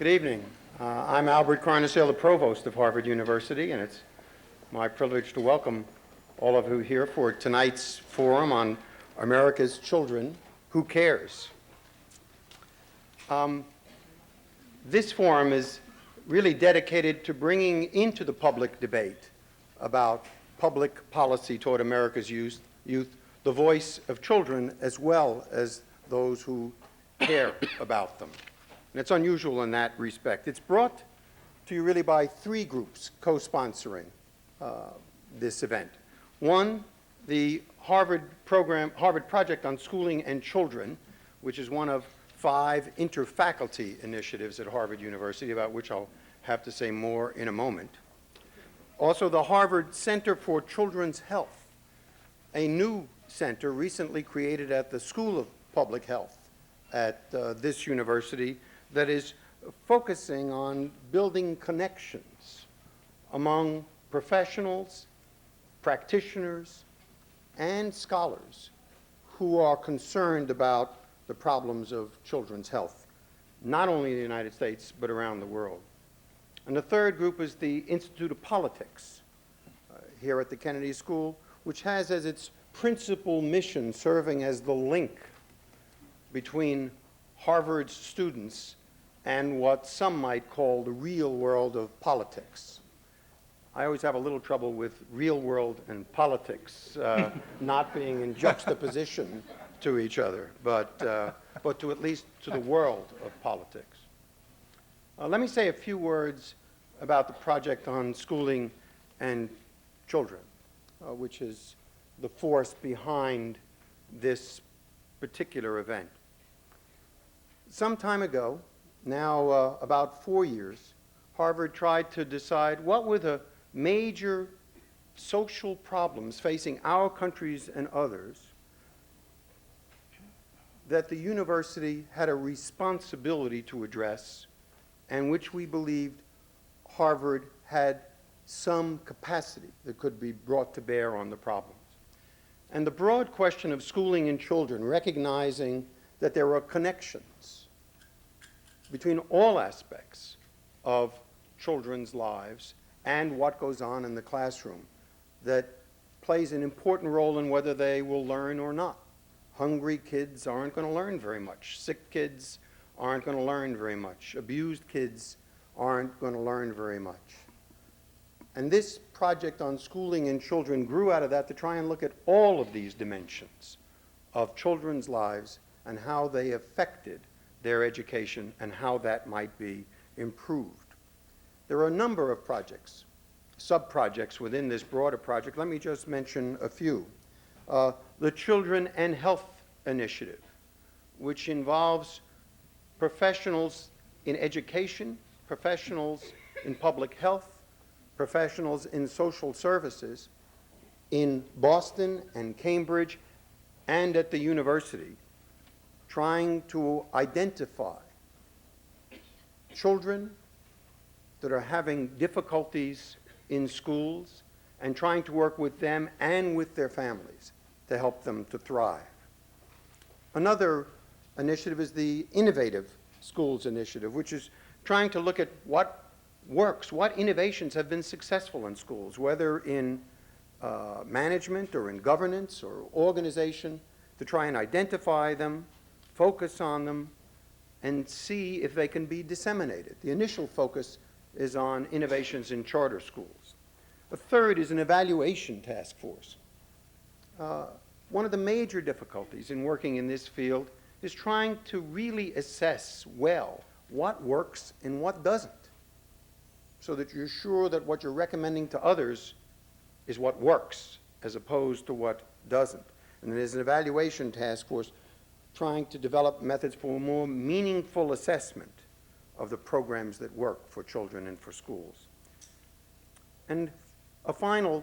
Good evening. I'm Albert Carnesale, the Provost of Harvard University, and it's my privilege to welcome all of you here for tonight's forum on America's Children, Who Cares? This forum is really dedicated to bringing into the public debate about public policy toward America's youth the voice of children as well as those who care about them. And it's unusual in that respect. It's brought to you really by three groups co-sponsoring this event. One, the Harvard Project on Schooling and Children, which is one of 5 interfaculty initiatives at Harvard University, about which I'll have to say more in a moment. Also, the Harvard Center for Children's Health, a new center recently created at the School of Public Health at this university that is focusing on building connections among professionals, practitioners, and scholars who are concerned about the problems of children's health, not only in the United States, but around the world. And the third group is the Institute of Politics here at the Kennedy School, which has as its principal mission serving as the link between Harvard's students and what some might call the real world of politics. I always have a little trouble with real world and politics not being in juxtaposition to each other, but to at least to the world of politics. Let me say a few words about the Project on Schooling and Children, which is the force behind this particular event. Some time ago, now about 4 years, Harvard tried to decide what were the major social problems facing our countries and others that the university had a responsibility to address, and which we believed Harvard had some capacity that could be brought to bear on the problems. And the broad question of schooling and children, recognizing that there are connections between all aspects of children's lives and what goes on in the classroom that plays an important role in whether they will learn or not. Hungry kids aren't going to learn very much. Sick kids aren't going to learn very much. Abused kids aren't going to learn very much. And this project on schooling and children grew out of that to try and look at all of these dimensions of children's lives and how they affected their education and how that might be improved. There are a number of projects, sub-projects within this broader project. Let me just mention a few. The Children and Health Initiative, which involves professionals in education, professionals in public health, professionals in social services in Boston and Cambridge and at the university, trying to identify children that are having difficulties in schools and trying to work with them and with their families to help them to thrive. Another initiative is the Innovative Schools Initiative, which is trying to look at what works, what innovations have been successful in schools, whether in management or in governance or organization, to try and identify them, focus on them, and see if they can be disseminated. The initial focus is on innovations in charter schools. A third is an evaluation task force. One of the major difficulties in working in this field is trying to really assess well what works and what doesn't, so that you're sure that what you're recommending to others is what works as opposed to what doesn't. And there's an evaluation task force trying to develop methods for a more meaningful assessment of the programs that work for children and for schools. And a final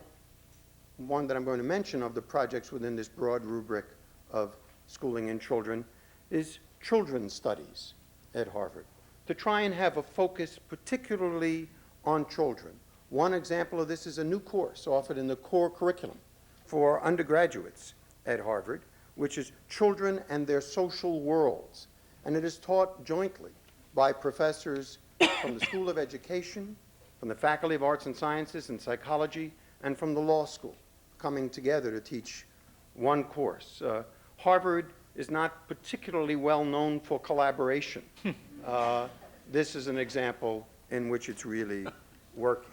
one that I'm going to mention of the projects within this broad rubric of schooling and children is children's studies at Harvard, to try and have a focus particularly on children. One example of this is a new course offered in the core curriculum for undergraduates at Harvard, which is Children and Their Social Worlds. And it is taught jointly by professors from the School of Education, from the Faculty of Arts and Sciences and Psychology, and from the law school, coming together to teach one course. Harvard is not particularly well known for collaboration. This is an example in which it's really working.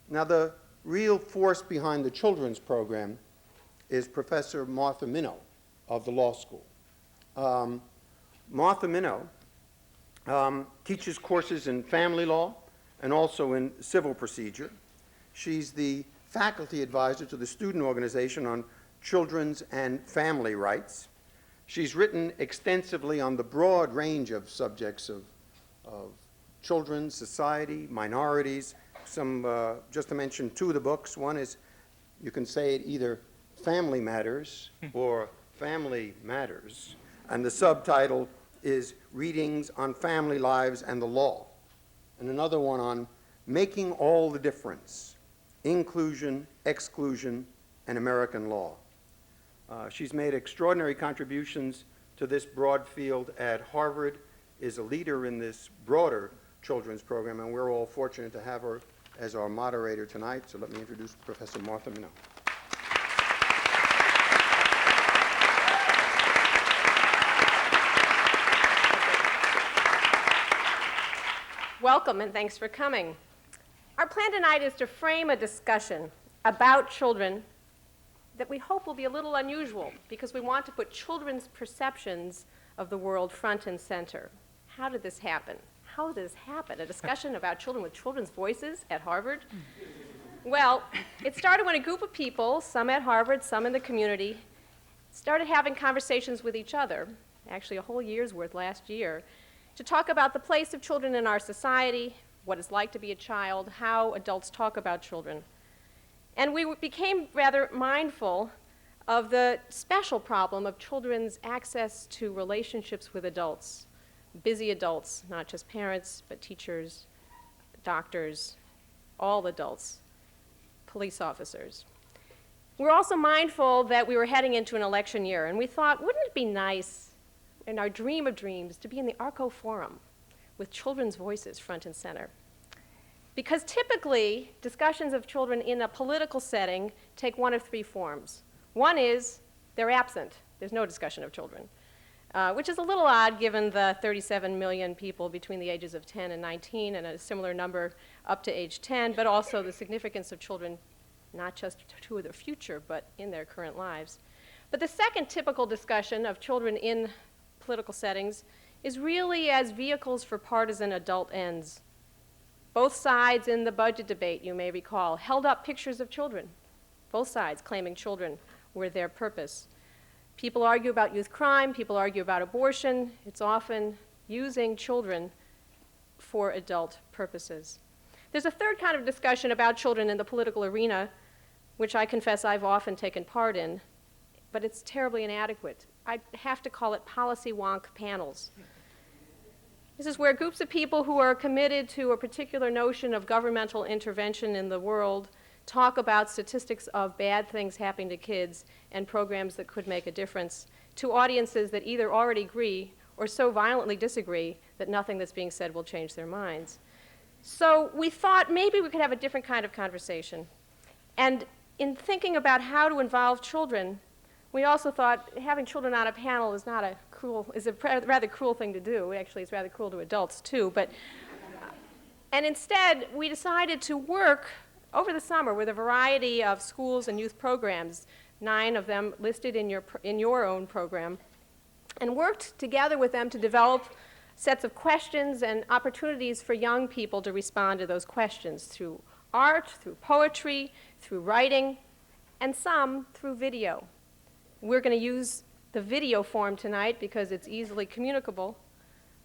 Now, the real force behind the children's program is Professor Martha Minow of the law school. Martha Minow teaches courses in family law and also in civil procedure. She's the faculty advisor to the student organization on children's and family rights. She's written extensively on the broad range of subjects of children, society, minorities. Just to mention two of the books. One is, you can say it either Family Matters or Family Matters. And the subtitle is Readings on Family Lives and the Law. And another one on Making All the Difference, Inclusion, Exclusion, and American Law. She's made extraordinary contributions to this broad field at Harvard, is a leader in this broader children's program, and we're all fortunate to have her as our moderator tonight. So let me introduce Professor Martha Minow. Welcome and thanks for coming. Our plan tonight is to frame a discussion about children that we hope will be a little unusual because we want to put children's perceptions of the world front and center. How did this happen? How did this happen? A discussion about children with children's voices at Harvard? Well, it started when a group of people, some at Harvard, some in the community, started having conversations with each other, actually a whole year's worth last year, to talk about the place of children in our society, what it's like to be a child, how adults talk about children. And we became rather mindful of the special problem of children's access to relationships with adults, busy adults, not just parents, but teachers, doctors, all adults, police officers. We're also mindful that we were heading into an election year, and we thought, wouldn't it be nice, in our dream of dreams, to be in the ARCO Forum with children's voices front and center? Because typically, discussions of children in a political setting take one of three forms. One is they're absent. There's no discussion of children, which is a little odd given the 37 million people between the ages of 10 and 19 and a similar number up to age 10, but also the significance of children not just to their future, but in their current lives. But the second typical discussion of children in political settings is really as vehicles for partisan adult ends. Both sides in the budget debate, you may recall, held up pictures of children, both sides claiming children were their purpose. People argue about youth crime, people argue about abortion. It's often using children for adult purposes. There's a third kind of discussion about children in the political arena, which I confess I've often taken part in, but it's terribly inadequate. I have to call it policy wonk panels. This is where groups of people who are committed to a particular notion of governmental intervention in the world talk about statistics of bad things happening to kids and programs that could make a difference to audiences that either already agree or so violently disagree that nothing that's being said will change their minds. So we thought maybe we could have a different kind of conversation. And in thinking about how to involve children, we also thought having children on a panel is not a rather cruel thing to do. Actually, it's rather cruel to adults too. And instead, we decided to work over the summer with a variety of schools and youth programs, 9 of them listed in your own program, and worked together with them to develop sets of questions and opportunities for young people to respond to those questions through art, through poetry, through writing, and some through video. We're going to use the video form tonight because it's easily communicable.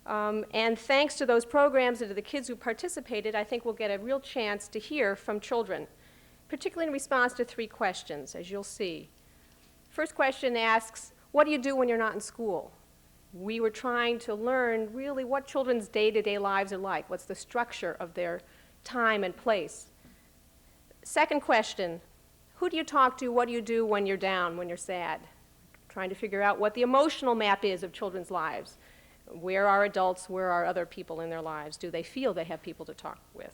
And thanks to those programs and to the kids who participated, I think we'll get a real chance to hear from children, particularly in response to 3 questions, as you'll see. First question asks, what do you do when you're not in school? We were trying to learn really what children's day-to-day lives are like. What's the structure of their time and place? Second question, who do you talk to? What do you do when you're down, when you're sad? Trying to figure out what the emotional map is of children's lives. Where are adults? Where are other people in their lives? Do they feel they have people to talk with?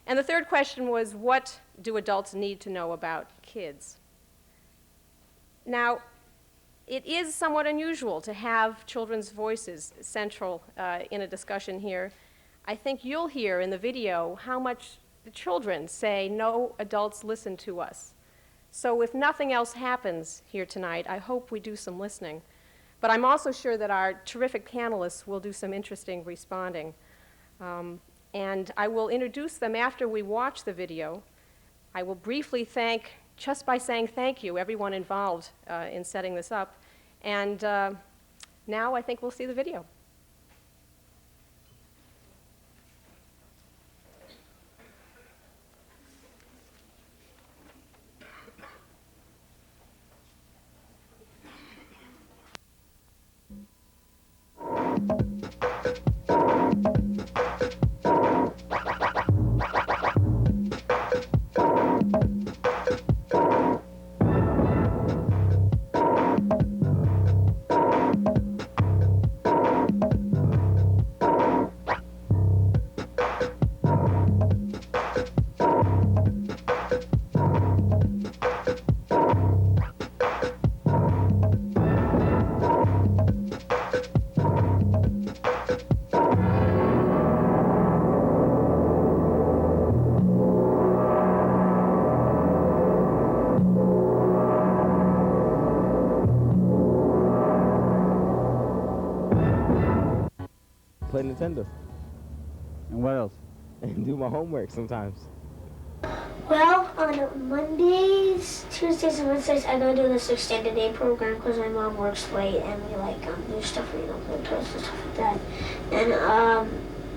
And the third question was, what do adults need to know about kids? Now, it is somewhat unusual to have children's voices central in a discussion here. I think you'll hear in the video how much the children say, no adults listen to us. So if nothing else happens here tonight, I hope we do some listening. But I'm also sure that our terrific panelists will do some interesting responding. And I will introduce them after we watch the video. I will briefly thank, just by saying thank you, everyone involved in setting this up. And now I think we'll see the video. Play Nintendo. And what else? And do my homework sometimes. Well, on Mondays, Tuesdays, and Wednesdays, I go to this extended day program because my mom works late and we like do stuff, you know, play toys and stuff like that.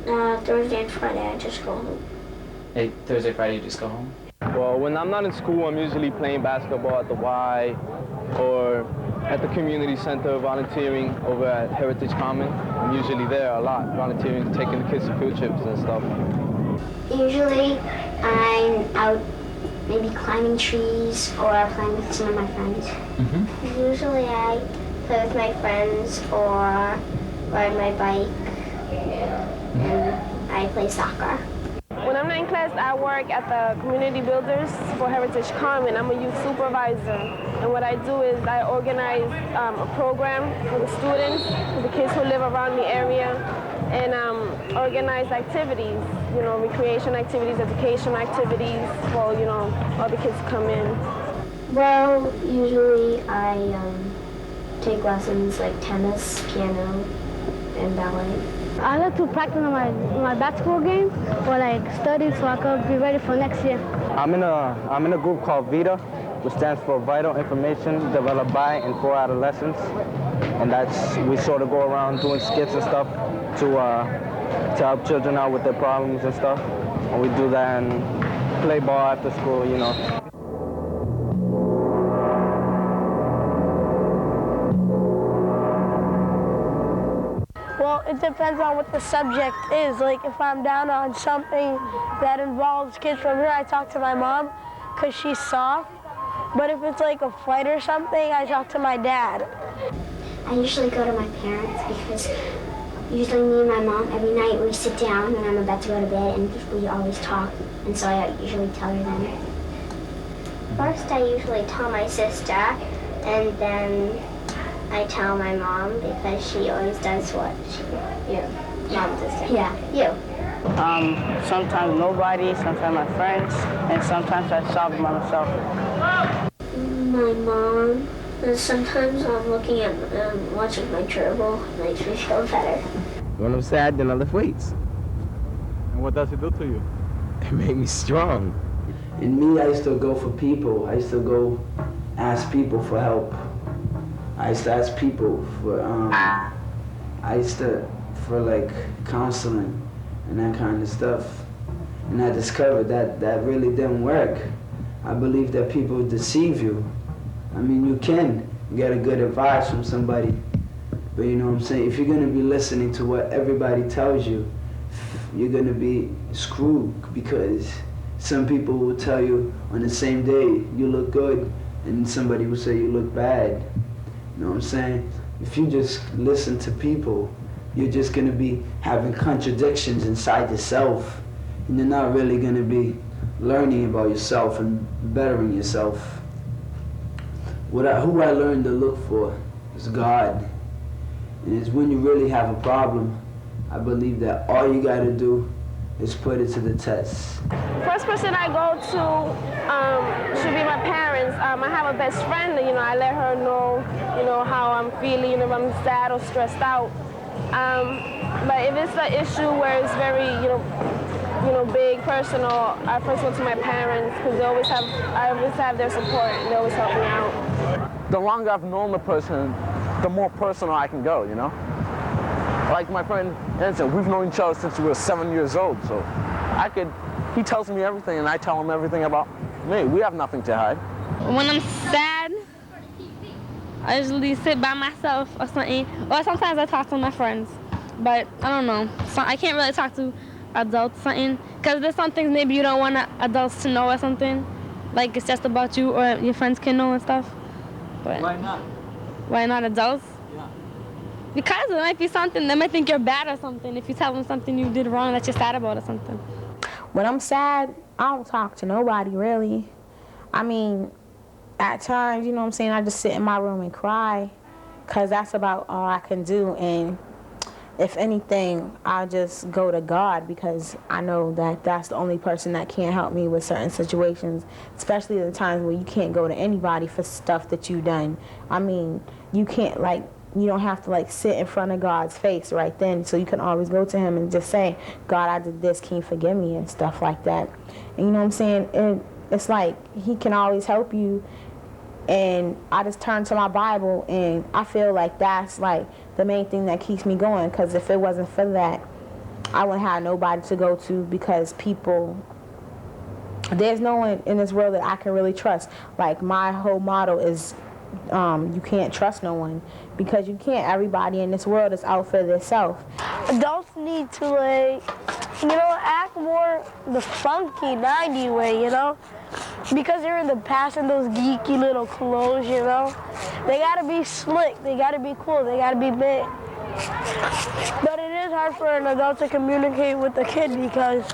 And Thursday and Friday, I just go home. Hey, Thursday, Friday, you just go home? Well, when I'm not in school, I'm usually playing basketball at the Y or at the community center, volunteering over at Heritage Common. I'm usually there a lot, volunteering, taking the kids to field trips and stuff. Usually, I'm out maybe climbing trees or playing with some of my friends. Mm-hmm. Usually, I play with my friends or ride my bike, and I play soccer. When I'm not in class, I work at the Community Builders for Heritage Common. I'm a youth supervisor. And what I do is I organize a program for the students, for the kids who live around the area, and organize activities, you know, recreation activities, education activities, for, you know, all the kids come in. Well, usually I take lessons like tennis, piano, and ballet. I like to practice my basketball game or like study so I could be ready for next year. I'm in a group called VITA, which stands for Vital Information Developed by and for Adolescents. And we sort of go around doing skits and stuff to help children out with their problems and stuff. And we do that and play ball after school, you know. Well, it depends on what the subject is. Like if I'm down on something that involves kids from here, I talk to my mom because she's soft. But if it's like a fight or something, I talk to my dad. I usually go to my parents because usually me and my mom, every night we sit down when I'm about to go to bed and we always talk. And so I usually tell her them. First, I usually tell my sister, and then I tell my mom because she always does what mom does. Yeah, you. Sometimes nobody, sometimes my friends, and sometimes I solve it by myself. My mom, and sometimes I'm looking at watching my gerbil. It makes me feel better. When I'm sad, then I lift weights. And what does it do to you? It made me strong. In me, I used to go for people. I used to go ask people for help. I used to ask people for, for like counseling and that kind of stuff. And I discovered that really didn't work. I believe that people deceive you. I mean, you can get a good advice from somebody, but you know what I'm saying? If you're gonna be listening to what everybody tells you, you're gonna be screwed, because some people will tell you on the same day you look good, and somebody will say you look bad. You know what I'm saying? If you just listen to people you're just going to be having contradictions inside yourself, and you're not really going to be learning about yourself and bettering yourself. Who I learned to look for is God. And it's when you really have a problem, I believe that all you got to do is put it to the test. First person I go to should be my parents. I have a best friend, I let her know, how I'm feeling, if I'm sad or stressed out. But if it's an issue where it's very, big, personal, I first go to my parents because I always have their support and they always help me out. The longer I've known the person, the more personal I can go, Like my friend Ensign, we've known each other since we were 7 years old, so he tells me everything and I tell him everything about me. We have nothing to hide. When I'm sad, I usually sit by myself or something, or sometimes I talk to my friends, but I don't know. So I can't really talk to adults or something, because there's some things maybe you don't want adults to know or something, like it's just about you or your friends can know and stuff. But Why not? why not adults? Yeah. Because it might be something, they might think you're bad or something if you tell them something you did wrong that you're sad about or something. When I'm sad, I don't talk to nobody, really. I mean, at times, I just sit in my room and cry, because that's about all I can do. And if anything, I'll just go to God, because I know that that's the only person that can help me with certain situations, especially the times where you can't go to anybody for stuff that you've done. I mean, you can't, you don't have to sit in front of God's face right then, so you can always go to him and just say, God, I did this, can you forgive me, and stuff like that. And you know what I'm saying? It's like he can always help you, and I just turn to my Bible, and I feel like that's the main thing that keeps me going, because if it wasn't for that, I wouldn't have nobody to go to, because there's no one in this world that I can really trust. My whole motto is, you can't trust no one, because you can't. Everybody in this world is out for themselves. Adults need to, act more the funky 90 way, because they're in the past in those geeky little clothes, They gotta be slick, they gotta be cool, they gotta be big. But it is hard for an adult to communicate with a kid, because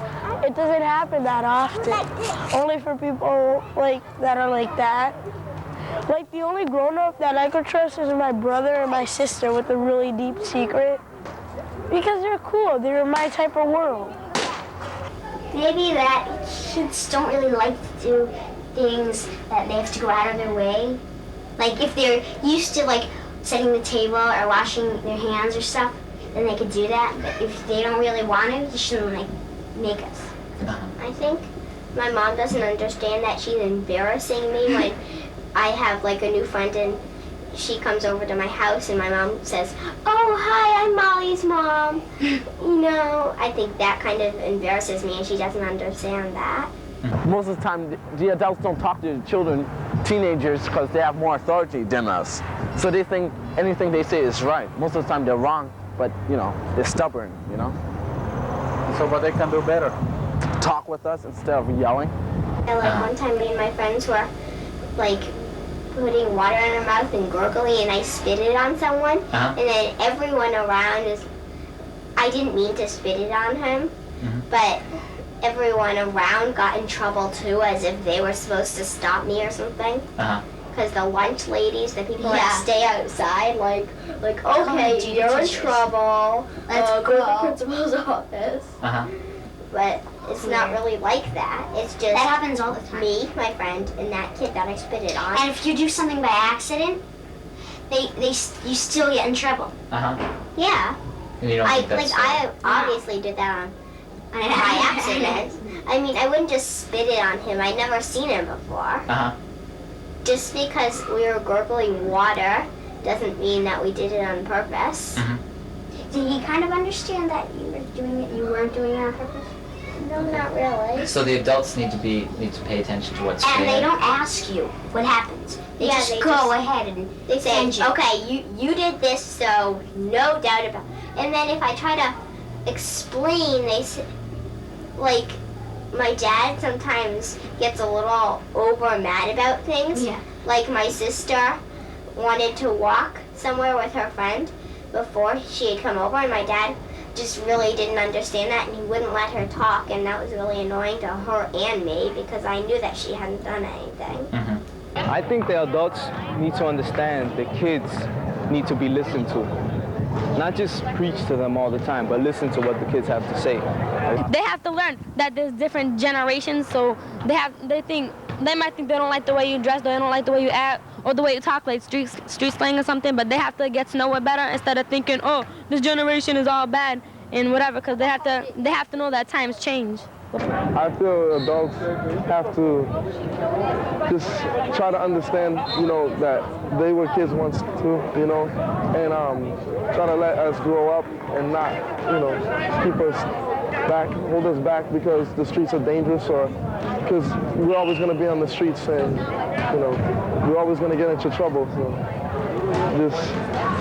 it doesn't happen that often. Only for people that are like that. The only grown-up that I could trust is my brother and my sister with a really deep secret. Because they're cool, they're in my type of world. Maybe that kids don't really like to do things that they have to go out of their way. If they're used to setting the table or washing their hands or stuff, then they could do that. But if they don't really want to, you shouldn't make us. I think my mom doesn't understand that she's embarrassing me when I have a new friend and she comes over to my house and my mom says, "Oh, hi, I'm Molly's mom." I think that kind of embarrasses me, and she doesn't understand that. Most of the time, the adults don't talk to children, teenagers, because they have more authority than us. So they think anything they say is right. Most of the time they're wrong, but they're stubborn, So what they can do better? Talk with us instead of yelling. And one time me and my friends were putting water in our mouth and gurgling, and I spit it on someone, and then everyone around I didn't mean to spit it on him, but everyone around got in trouble too, as if they were supposed to stop me or something. Because the lunch ladies, the people that stay outside, okay, you're in trouble, let's go to the principal's office. But it's not really like that. It's just that happens all the time. Me, my friend, and that kid that I spit it on. And if you do something by accident, you still get in trouble. Yeah. And you don't think that's I obviously did that by accident. I mean, I wouldn't just spit it on him. I'd never seen him before. Just because we were gurgling water doesn't mean that we did it on purpose. Did he kind of understand that you weren't doing it on purpose? No, not really. So the adults need to pay attention to what's And fair. they don't ask you what happens. They just go ahead and they say, okay, you did this, so no doubt about it. And then if I try to explain, they say, my dad sometimes gets a little over mad about things. My sister wanted to walk somewhere with her friend, before she had come over, and my dad just really didn't understand that, and he wouldn't let her talk, and that was really annoying to her and me because I knew that she hadn't done anything. I think the adults need to understand the kids need to be listened to. Not just preach to them all the time, but listen to what the kids have to say. They have to learn that there's different generations, so they might think they don't like the way you dress, or they don't like the way you act, or the way you talk, like street slang or something, but they have to get to know it better instead of thinking, oh, this generation is all bad and whatever, because they have to know that times change. I feel adults have to just try to understand, that they were kids once too, and try to let us grow up and not, keep us back, hold us back because the streets are dangerous, or because we're always going to be on the streets and, we're always going to get into trouble. So just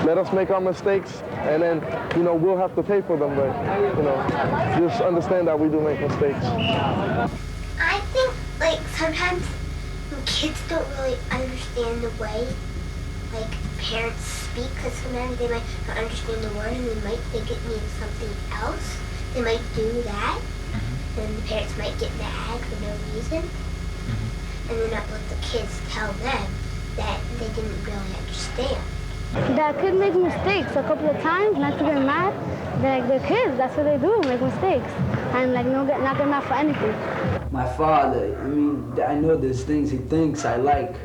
let us make our mistakes, and then, we'll have to pay for them, but, just understand that we do make mistakes. I think, sometimes kids don't really understand the way, parents speak, because sometimes they might not understand the word, and they might think it means something else. They might do that, and the parents might get mad for no reason, and then not let the kids tell them that they didn't really understand. The kids make mistakes a couple of times, not to get mad. They're kids, that's what they do, make mistakes. And not get mad for anything. My father, I know there's things he thinks I like.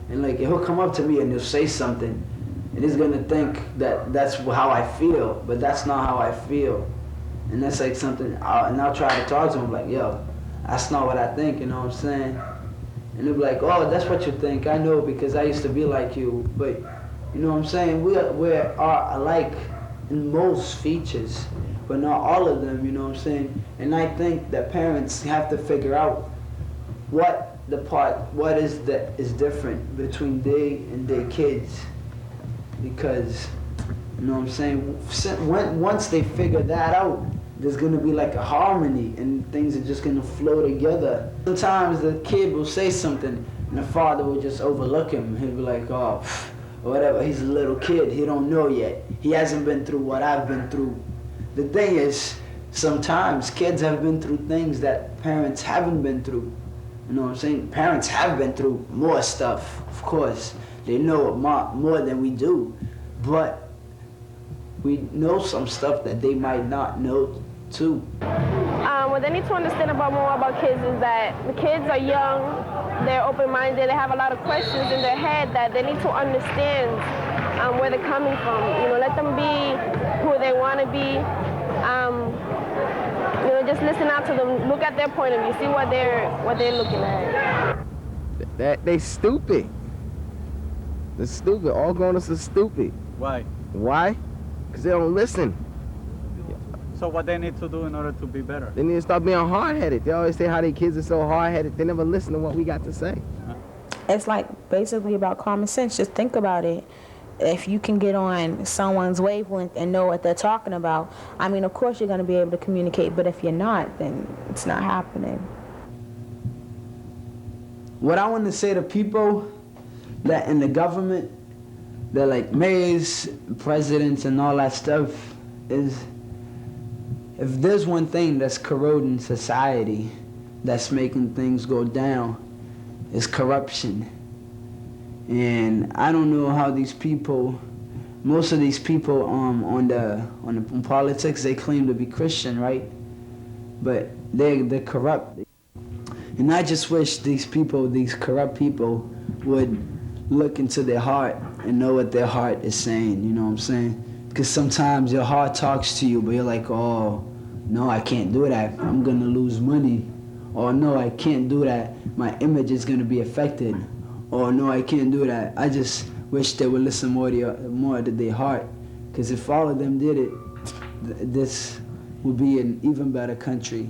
And he'll come up to me and he'll say something. And he's gonna think that that's how I feel, but that's not how I feel. And that's something, I'll try to talk to him yo, that's not what I think, you know what I'm saying? And he'll be like, oh, that's what you think, I know because I used to be like you, but you know what I'm saying? We are alike in most features, but not all of them, you know what I'm saying? And I think that parents have to figure out what is different between they and their kids. Because, you know what I'm saying? Once they figure that out, there's gonna be a harmony and things are just gonna flow together. Sometimes the kid will say something and the father will just overlook him. He'll be like, oh, or whatever, he's a little kid, he don't know yet. He hasn't been through what I've been through. The thing is, sometimes kids have been through things that parents haven't been through. You know what I'm saying? Parents have been through more stuff, of course. They know more than we do. But we know some stuff that they might not know too. What they need to understand more about kids is that the kids are young, they're open-minded, they have a lot of questions in their head that they need to understand where they're coming from. Let them be who they want to be. Just listen out to them, look at their point of view, see what they're looking at. They stupid. They're stupid. All grown-ups are stupid. Why? Why? Because they don't listen. So what they need to do in order to be better? They need to stop being hard-headed. They always say how their kids are so hard-headed. They never listen to what we got to say. It's basically about common sense. Just think about it. If you can get on someone's wavelength and know what they're talking about, of course you're going to be able to communicate, but if you're not, then it's not happening. What I want to say to people that in the government, they're mayors, presidents, and all that stuff, is if there's one thing that's corroding society, that's making things go down, is corruption. And I don't know how these people, most of these people on politics, they claim to be Christian, right? But they're corrupt. And I just wish these corrupt people would look into their heart and know what their heart is saying, you know what I'm saying? Because sometimes your heart talks to you, but you're like, oh, no, I can't do that. I'm gonna lose money. Or no, I can't do that. My image is gonna be affected. Or no, I can't do that. I just wish they would listen more to their heart. Because if all of them did it, this would be an even better country.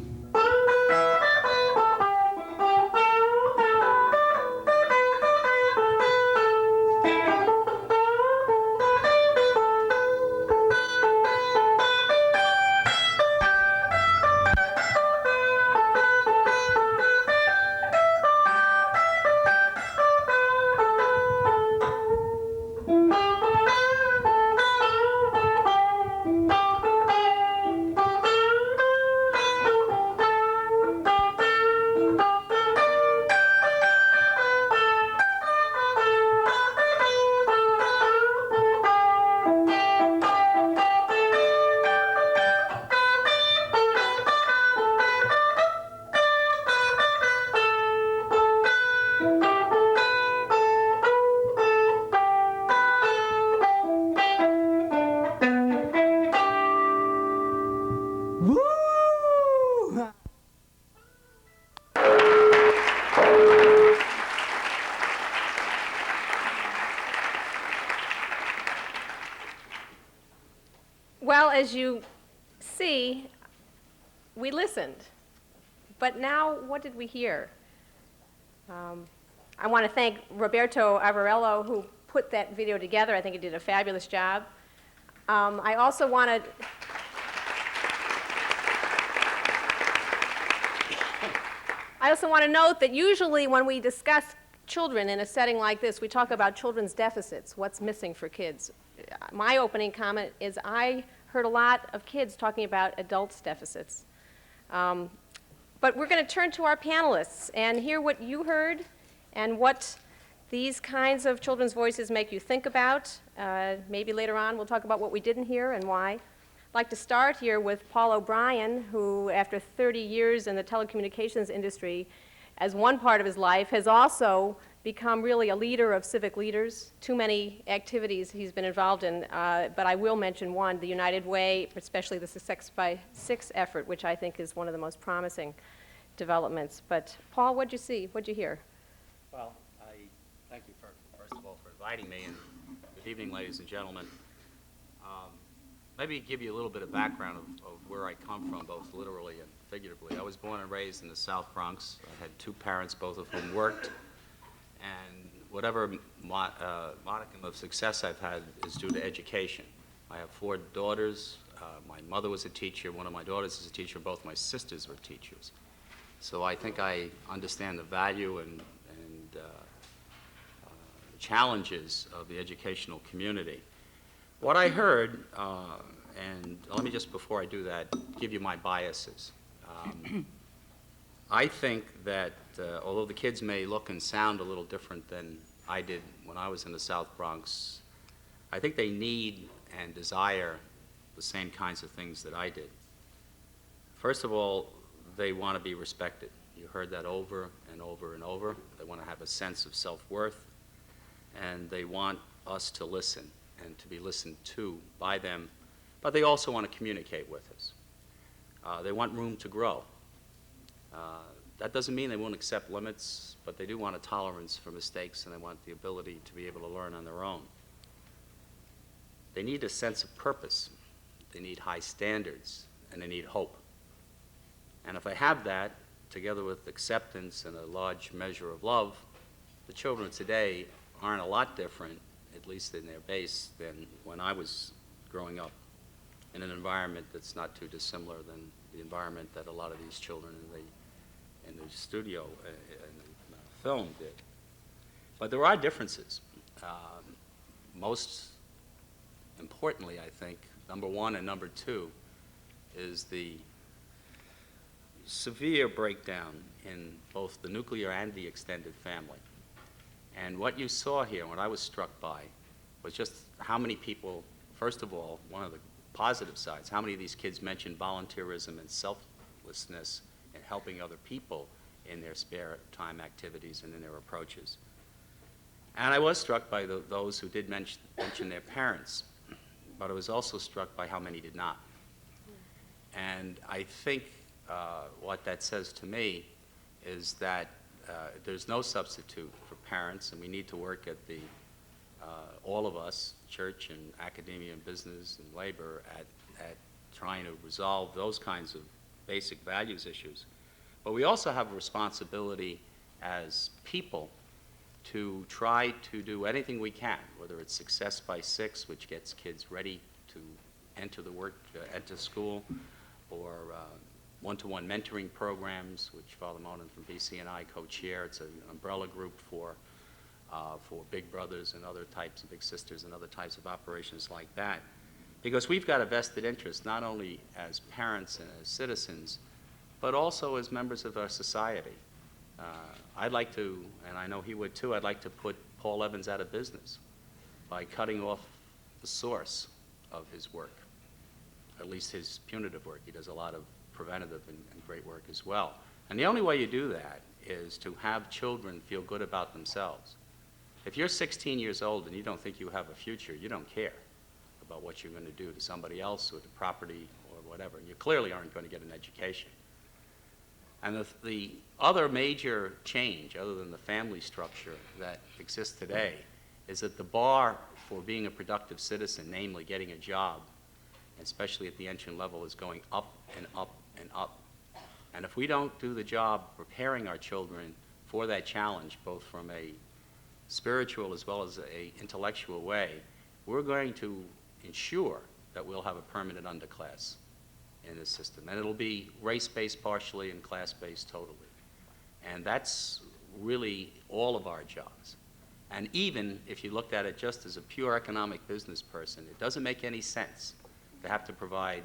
Well, as you see, we listened. But now, what did we hear? I want to thank Roberto Avarello, who put that video together. I think he did a fabulous job. I also want to note that usually when we discuss children in a setting like this, we talk about children's deficits, what's missing for kids. My opening comment is I heard a lot of kids talking about adults' deficits. But we're going to turn to our panelists and hear what you heard and what these kinds of children's voices make you think about. Maybe later on we'll talk about what we didn't hear and why. I'd like to start here with Paul O'Brien, who after 30 years in the telecommunications industry, as one part of his life, has also become really a leader of civic leaders. Too many activities he's been involved in, but I will mention one, the United Way, especially the 6x6 effort, which I think is one of the most promising developments. But Paul, what'd you see? What'd you hear? Well, I thank you, first of all, for inviting me, and good evening, ladies and gentlemen. Maybe give you a little bit of background of where I come from, both literally and figuratively. I was born and raised in the South Bronx. I had two parents, both of whom worked, and whatever modicum of success I've had is due to education. I have 4 daughters. My mother was a teacher. One of my daughters is a teacher. Both my sisters were teachers. So I think I understand the value and challenges of the educational community. What I heard, and let me just, before I do that, give you my biases. I think that although the kids may look and sound a little different than I did when I was in the South Bronx, I think they need and desire the same kinds of things that I did. First of all, they want to be respected. You heard that over and over and over. They want to have a sense of self-worth, and they want us to listen and to be listened to by them, but they also want to communicate with us. They want room to grow. That doesn't mean they won't accept limits, but they do want a tolerance for mistakes, and they want the ability to be able to learn on their own. They need a sense of purpose. They need high standards, and they need hope. And if they have that, together with acceptance and a large measure of love, the children of today aren't a lot different, at least in their base, than when I was growing up in an environment that's not too dissimilar than the environment that a lot of these children in the studio and the film did. But there are differences. Most importantly, I think, number one and number two, is the severe breakdown in both the nuclear and the extended family. And what you saw here, what I was struck by, was just how many people, first of all, one of the positive sides, how many of these kids mentioned volunteerism and selflessness and helping other people in their spare time activities and in their approaches. And I was struck by those who did mention their parents, but I was also struck by how many did not. And I think what that says to me is that there's no substitute for parents, and we need to work at the, all of us, church and academia and business and labor, at trying to resolve those kinds of basic values issues. But we also have a responsibility as people to try to do anything we can, whether it's Success by 6, which gets kids ready to enter enter school, or one-to-one mentoring programs, which Father Monin from BC and I co-chair. It's an umbrella group for big brothers and other types of big sisters and other types of operations like that. Because we've got a vested interest, not only as parents and as citizens, but also as members of our society. I'd like to, and I know he would too, I'd like to put Paul Evans out of business by cutting off the source of his work, at least his punitive work. He does a lot of preventative and great work as well. And the only way you do that is to have children feel good about themselves. If you're 16 years old and you don't think you have a future, you don't care about what you're going to do to somebody else or to property or whatever. You clearly aren't going to get an education. And the other major change, other than the family structure that exists today, is that the bar for being a productive citizen, namely getting a job especially at the entry level, is going up and up and up. And if we don't do the job preparing our children for that challenge, both from a spiritual as well as a intellectual way, we're going to ensure that we'll have a permanent underclass in this system. And it'll be race-based partially and class-based totally. And that's really all of our jobs. And even if you looked at it just as a pure economic business person, it doesn't make any sense to have to provide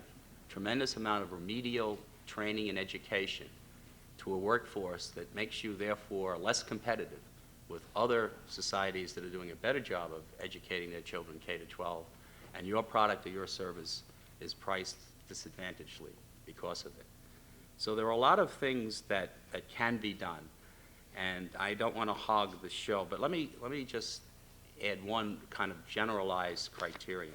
tremendous amount of remedial training and education to a workforce that makes you therefore less competitive with other societies that are doing a better job of educating their children K to 12, and your product or your service is priced disadvantagedly because of it. So there are a lot of things that can be done, and I don't want to hog the show, but let me just add one kind of generalized criterion.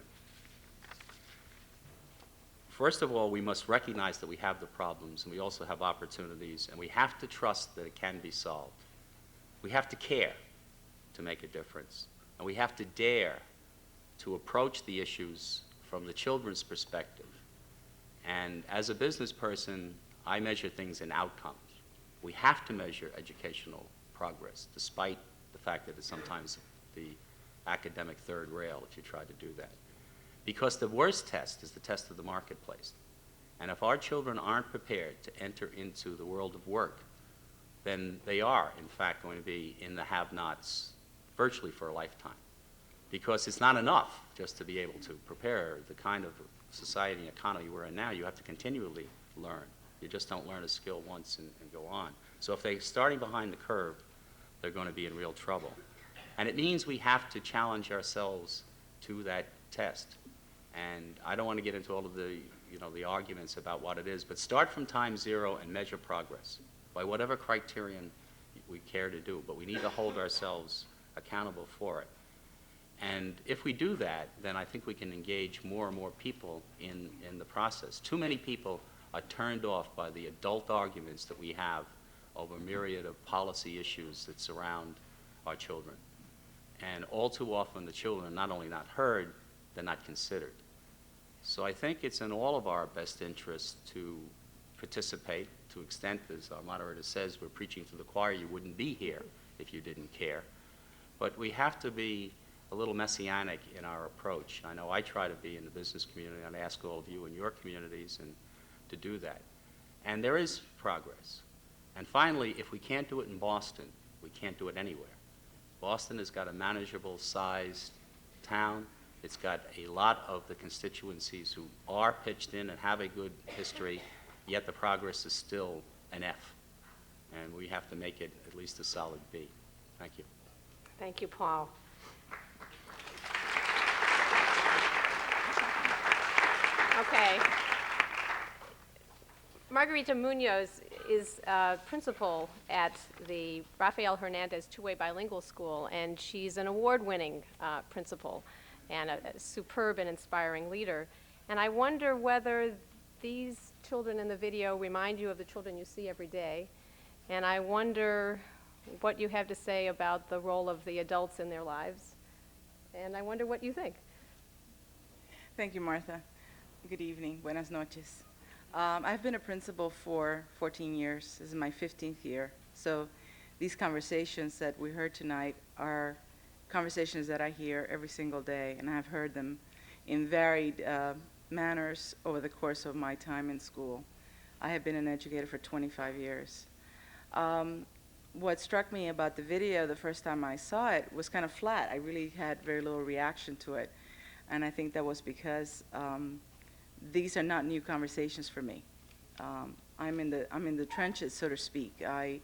First of all, we must recognize that we have the problems, and we also have opportunities, and we have to trust that it can be solved. We have to care to make a difference, and we have to dare to approach the issues from the children's perspective. And as a business person, I measure things in outcomes. We have to measure educational progress, despite the fact that it's sometimes the academic third rail if you try to do that. Because the worst test is the test of the marketplace. And if our children aren't prepared to enter into the world of work, then they are, in fact, going to be in the have-nots virtually for a lifetime. Because it's not enough just to be able to prepare the kind of society and economy we're in now. You have to continually learn. You just don't learn a skill once and go on. So if they're starting behind the curve, they're going to be in real trouble. And it means we have to challenge ourselves to that test. And I don't want to get into all of the, the arguments about what it is, but start from time zero and measure progress by whatever criterion we care to do. But we need to hold ourselves accountable for it. And if we do that, then I think we can engage more and more people in the process. Too many people are turned off by the adult arguments that we have over a myriad of policy issues that surround our children. And all too often the children are not only not heard, they're not considered. So I think it's in all of our best interests to participate to the extent, as our moderator says, we're preaching to the choir. You wouldn't be here if you didn't care. But we have to be a little messianic in our approach. I know I try to be in the business community, and I ask all of you in your communities and to do that. And there is progress. And finally, if we can't do it in Boston, we can't do it anywhere. Boston has got a manageable sized town. It's got a lot of the constituencies who are pitched in and have a good history, yet the progress is still an F. And we have to make it at least a solid B. Thank you. Thank you, Paul. Okay. Margarita Munoz is principal at the Rafael Hernandez Two-Way Bilingual School, and she's an award-winning principal and a superb and inspiring leader. And I wonder whether these children in the video remind you of the children you see every day, and I wonder what you have to say about the role of the adults in their lives, and I wonder what you think. Thank you, Martha. Good evening. Buenas noches. I've been a principal for 14 years. This is my 15th year. So these conversations that we heard tonight are conversations that I hear every single day, and I've heard them in varied manners over the course of my time in school. I have been an educator for 25 years. What struck me about the video the first time I saw it was kind of flat. I really had very little reaction to it. And I think that was because these are not new conversations for me. I'm in the trenches, so to speak. I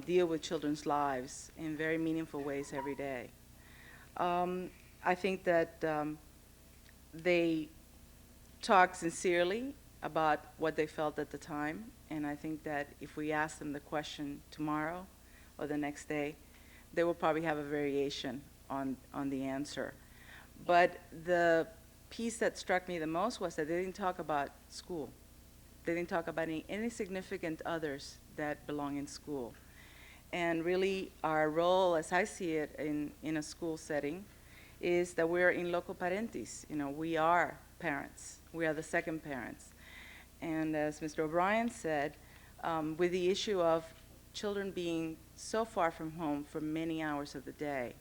deal with children's lives in very meaningful ways every day. I think that they talk sincerely about what they felt at the time, and I think that if we ask them the question tomorrow or the next day, they will probably have a variation on the answer. But the piece that struck me the most was that they didn't talk about school. They didn't talk about any significant others that belong in school. And really our role, as I see it in a school setting, is that we're in loco parentis. You know, we are parents. We are the second parents. And as Mr. O'Brien said, with the issue of children being so far from home for many hours of the day,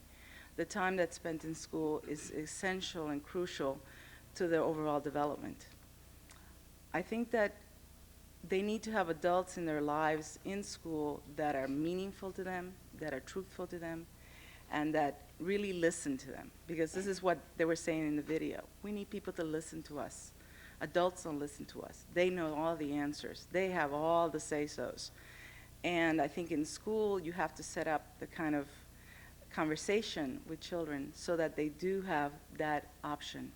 the time that's spent in school is essential and crucial to their overall development. I think that they need to have adults in their lives in school that are meaningful to them, that are truthful to them, and that really listen to them. Because this is what they were saying in the video. We need people to listen to us. Adults don't listen to us. They know all the answers. They have all the say-sos. And I think in school, you have to set up the kind of conversation with children so that they do have that option,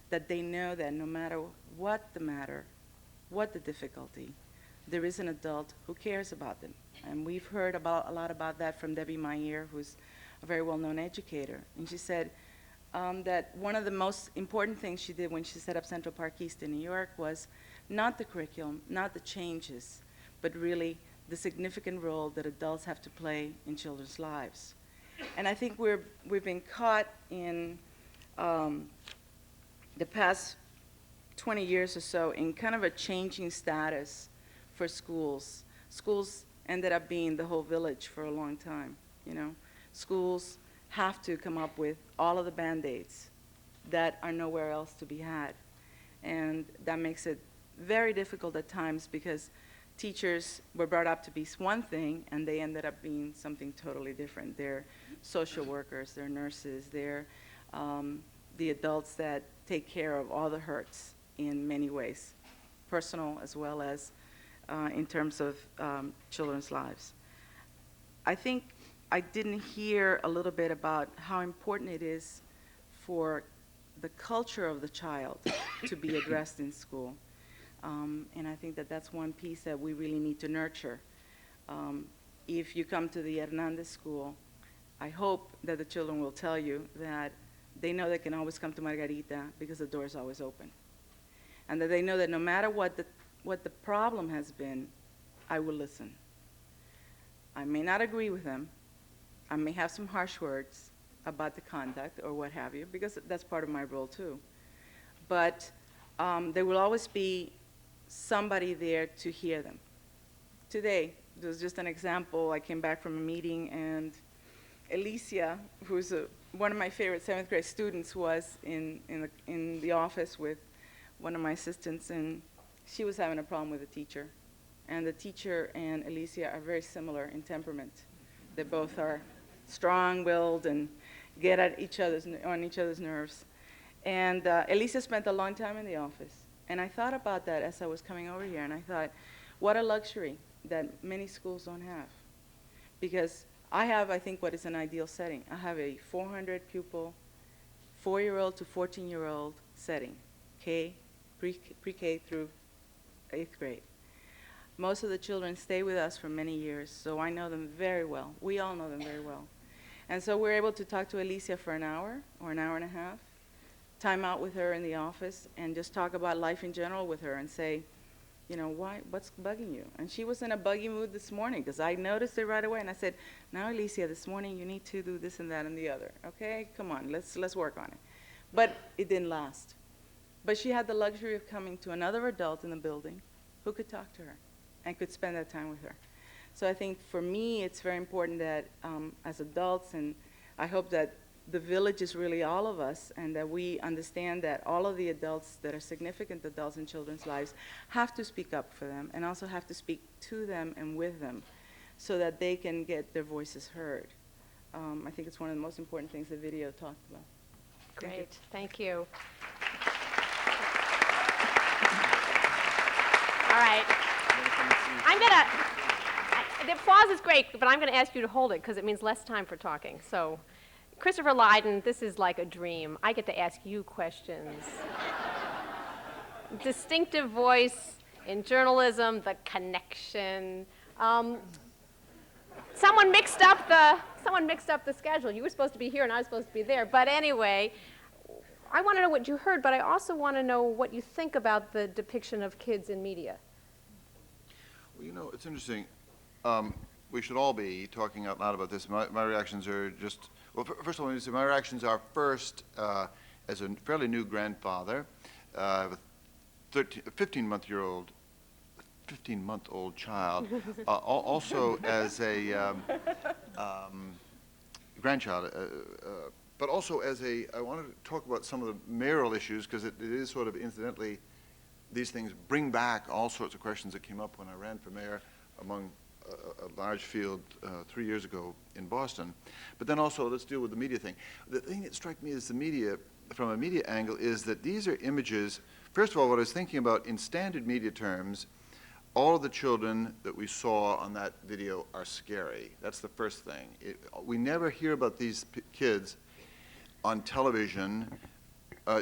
that they know that no matter what the matter, what the difficulty, there is an adult who cares about them. And we've heard a lot about that from Debbie Meyer, who's a very well-known educator. And she said that one of the most important things she did when she set up Central Park East in New York was not the curriculum, not the changes, but really the significant role that adults have to play in children's lives. And I think we've been caught in the past 20 years or so in kind of a changing status for schools. Schools ended up being the whole village for a long time, you know. Schools have to come up with all of the Band-Aids that are nowhere else to be had. And that makes it very difficult at times because teachers were brought up to be one thing and they ended up being something totally different. They're social workers, they're nurses, they're the adults that take care of all the hurts in many ways, personal as well as in terms of children's lives. I think I didn't hear a little bit about how important it is for the culture of the child to be addressed in school. And I think that that's one piece that we really need to nurture. If you come to the Hernandez School, I hope that the children will tell you that they know they can always come to Margarita because the door is always open. And that they know that no matter what the problem has been, I will listen. I may not agree with them. I may have some harsh words about the conduct or what have you, because that's part of my role too. But there will always be somebody there to hear them. Today, there's just an example. I came back from a meeting and Alicia, who's one of my favorite 7th grade students, was in the office with one of my assistants, and she was having a problem with the teacher. And the teacher and Alicia are very similar in temperament. They both are strong-willed and get at on each other's nerves. And Alicia spent a long time in the office. And I thought about that as I was coming over here, and I thought, what a luxury that many schools don't have. Because I have, I think, what is an ideal setting. I have a 400 pupil, 4-year-old to 14-year-old setting, pre-K through 8th grade. Most of the children stay with us for many years, so I know them very well. We all know them very well. And so we're able to talk to Alicia for an hour or an hour and a half, time out with her in the office, and just talk about life in general with her and say, you know, what's bugging you? And she was in a buggy mood this morning because I noticed it right away, and I said, now, Alicia, this morning you need to do this and that and the other. Okay, come on, let's work on it. But it didn't last. But she had the luxury of coming to another adult in the building who could talk to her and could spend that time with her. So I think for me, it's very important that as adults, and I hope that the village is really all of us, and that we understand that all of the adults that are significant adults in children's lives have to speak up for them and also have to speak to them and with them so that they can get their voices heard. I think it's one of the most important things the video talked about. Great, thank you. All right. The applause is great, but I'm going to ask you to hold it because it means less time for talking. So, Christopher Lydon, this is like a dream. I get to ask you questions. Distinctive voice in journalism, the connection. Someone mixed up the schedule. You were supposed to be here and I was supposed to be there. But anyway, I want to know what you heard, but I also want to know what you think about the depiction of kids in media. Well, you know, it's interesting. We should all be talking out loud about this. My reactions are just, Well, first of all, let me say my reactions are first, as a fairly new grandfather, I have a 15-month-old child, also as a grandchild, but also as I wanted to talk about some of the mayoral issues, because it is sort of incidentally, these things bring back all sorts of questions that came up when I ran for mayor among a large field 3 years ago in Boston. But then also, let's deal with the media thing. The thing that struck me as the media, from a media angle, is that these are images. First of all, what I was thinking about in standard media terms, all of the children that we saw on that video are scary. That's the first thing. We never hear about these kids on television,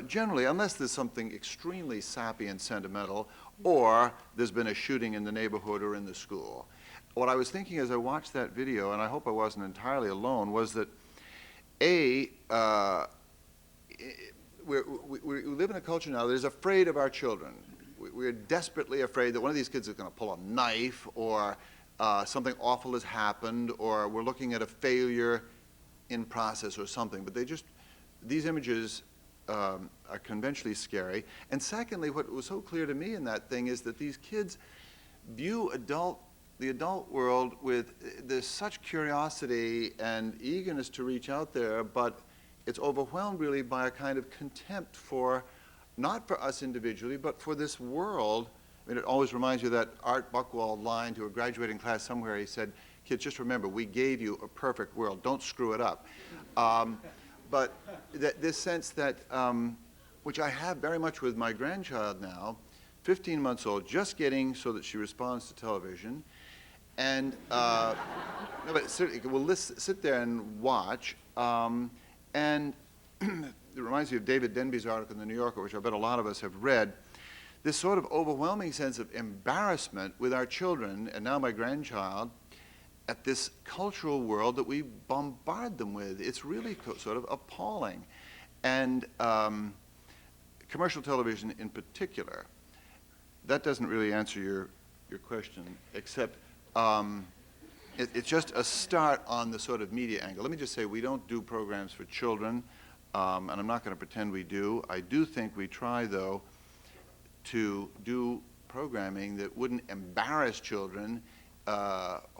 generally, unless there's something extremely sappy and sentimental, or there's been a shooting in the neighborhood or in the school. What I was thinking as I watched that video, and I hope I wasn't entirely alone, was that we live in a culture now that is afraid of our children. We're desperately afraid that one of these kids is going to pull a knife, or something awful has happened, or we're looking at a failure in process or something. But these images are conventionally scary. And secondly, what was so clear to me in that thing is that these kids view the adult world there's such curiosity and eagerness to reach out there, but it's overwhelmed really by a kind of contempt for, not for us individually, but for this world. I mean, it always reminds you of that Art Buchwald line to a graduating class somewhere. He said, kids, just remember, we gave you a perfect world. Don't screw it up. But this sense that, which I have very much with my grandchild now, 15 months old, just getting so that she responds to television, and no, but we'll sit there and watch, and it reminds me of David Denby's article in the New Yorker, which I bet a lot of us have read, this sort of overwhelming sense of embarrassment with our children, and now my grandchild, at this cultural world that we bombard them with. It's really sort of appalling. And commercial television in particular, that doesn't really answer your question, except it's just a start on the sort of media angle. Let me just say, we don't do programs for children, and I'm not going to pretend we do. I do think we try, though, to do programming that wouldn't embarrass children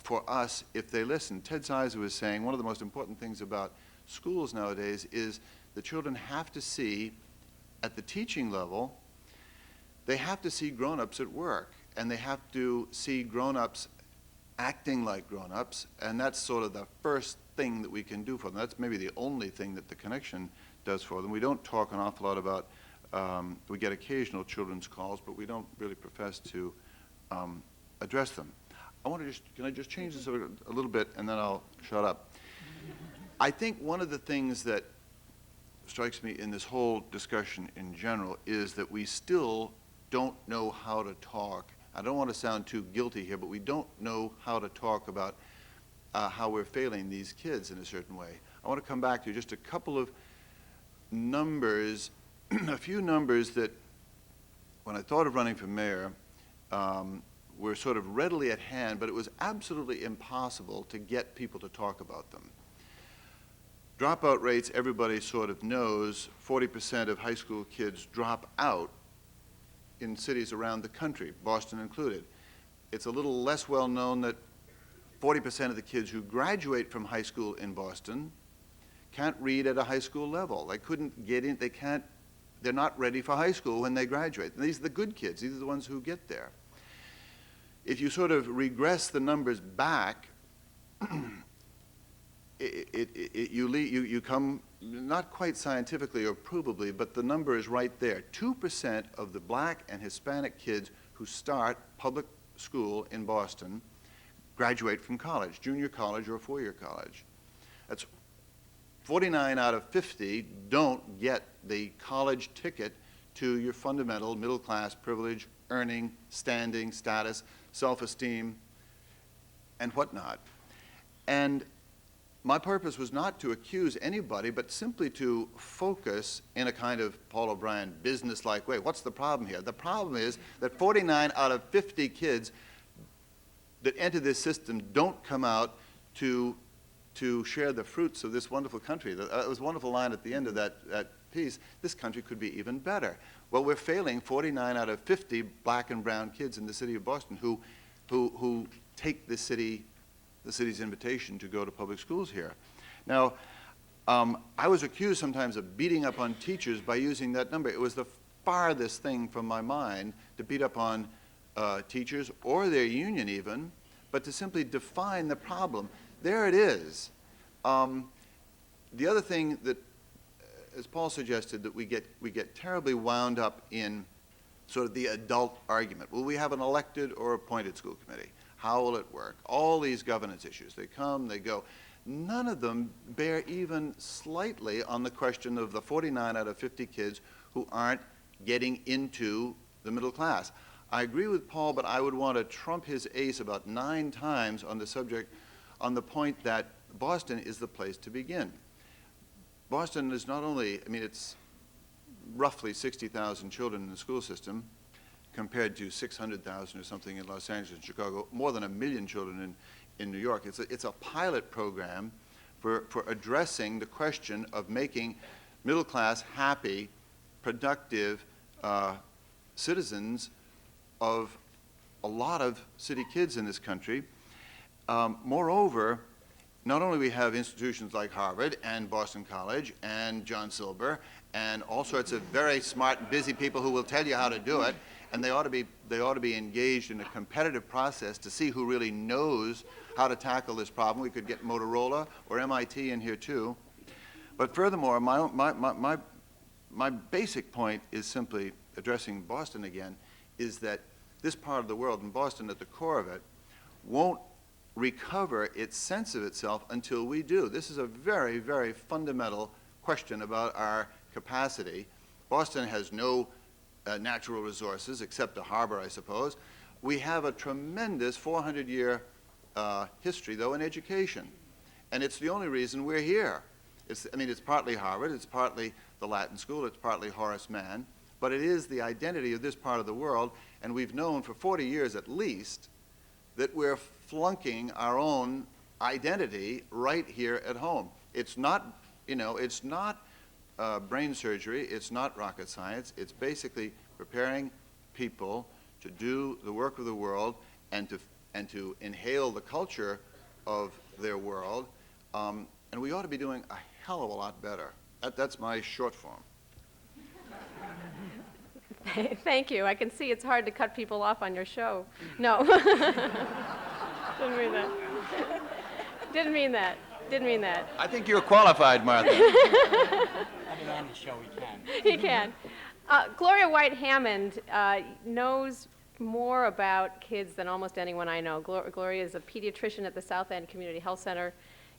for us if they listen. Ted Sizer was saying one of the most important things about schools nowadays is the children have to see, at the teaching level, they have to see grown-ups at work, and they have to see grown-ups acting like grown-ups, and that's sort of the first thing that we can do for them. That's maybe the only thing that the connection does for them. We don't talk an awful lot about, we get occasional children's calls, but we don't really profess to address them. Can I just change this a little bit, and then I'll shut up. I think one of the things that strikes me in this whole discussion in general is that we still don't know how to talk. I don't want to sound too guilty here, but we don't know how to talk about how we're failing these kids in a certain way. I want to come back to just a couple of numbers, a few numbers that, when I thought of running for mayor, were sort of readily at hand, but it was absolutely impossible to get people to talk about them. Dropout rates, everybody sort of knows, 40% of high school kids drop out in cities around the country, Boston included. It's a little less well known that 40% of the kids who graduate from high school in Boston can't read at a high school level. They couldn't get in, they're not ready for high school when they graduate. And these are the good kids, these are the ones who get there. If you sort of regress the numbers back, you come, not quite scientifically or provably, but the number is right there. 2% of the black and Hispanic kids who start public school in Boston graduate from college, junior college or four-year college. That's 49 out of 50 don't get the college ticket to your fundamental middle-class privilege, earning, standing, status, self-esteem, and whatnot. And my purpose was not to accuse anybody, but simply to focus in a kind of Paul O'Brien business-like way. What's the problem here? The problem is that 49 out of 50 kids that enter this system don't come out to to share the fruits of this wonderful country. It was a wonderful line at the end of that piece, this country could be even better. Well, we're failing 49 out of 50 black and brown kids in the city of Boston who take the city's invitation to go to public schools here. Now, I was accused sometimes of beating up on teachers by using that number. It was the farthest thing from my mind to beat up on teachers or their union even, but to simply define the problem. There it is. The other thing that, as Paul suggested, that we get terribly wound up in sort of the adult argument. Will we have an elected or appointed school committee? How will it work? All these governance issues, they come, they go. None of them bear even slightly on the question of the 49 out of 50 kids who aren't getting into the middle class. I agree with Paul, but I would want to trump his ace about 9 times on the subject, on the point that Boston is the place to begin. Boston is not only, I mean, it's roughly 60,000 children in the school system compared to 600,000 or something in Los Angeles and Chicago, more than 1 million children in New York. It's a pilot program for addressing the question of making middle class happy, productive citizens of a lot of city kids in this country. Moreover, not only we have institutions like Harvard and Boston College and John Silber and all sorts of very smart and busy people who will tell you how to do it, and they ought to be engaged in a competitive process to see who really knows how to tackle this problem. We could get Motorola or MIT in here too. But furthermore, my basic point is simply addressing Boston again, is that this part of the world, and Boston at the core of it, won't recover its sense of itself until we do. This is a very, very fundamental question about our capacity. Boston has no natural resources except a harbor, I suppose. We have a tremendous 400-year history, though, in education. And it's the only reason we're here. It's partly Harvard, it's partly the Latin School, it's partly Horace Mann, but it is the identity of this part of the world, and we've known for 40 years at least that we're flunking our own identity right here at home. It's not, it's not brain surgery, it's not rocket science, it's basically preparing people to do the work of the world and to inhale the culture of their world, and we ought to be doing a hell of a lot better. That's my short form. Thank you. I can see it's hard to cut people off on your show. No. Didn't mean that. Didn't mean that. Didn't mean that. I think you're qualified, Martha. On the show, he can. He can. Gloria White Hammond knows more about kids than almost anyone I know. Gloria is a pediatrician at the South End Community Health Center.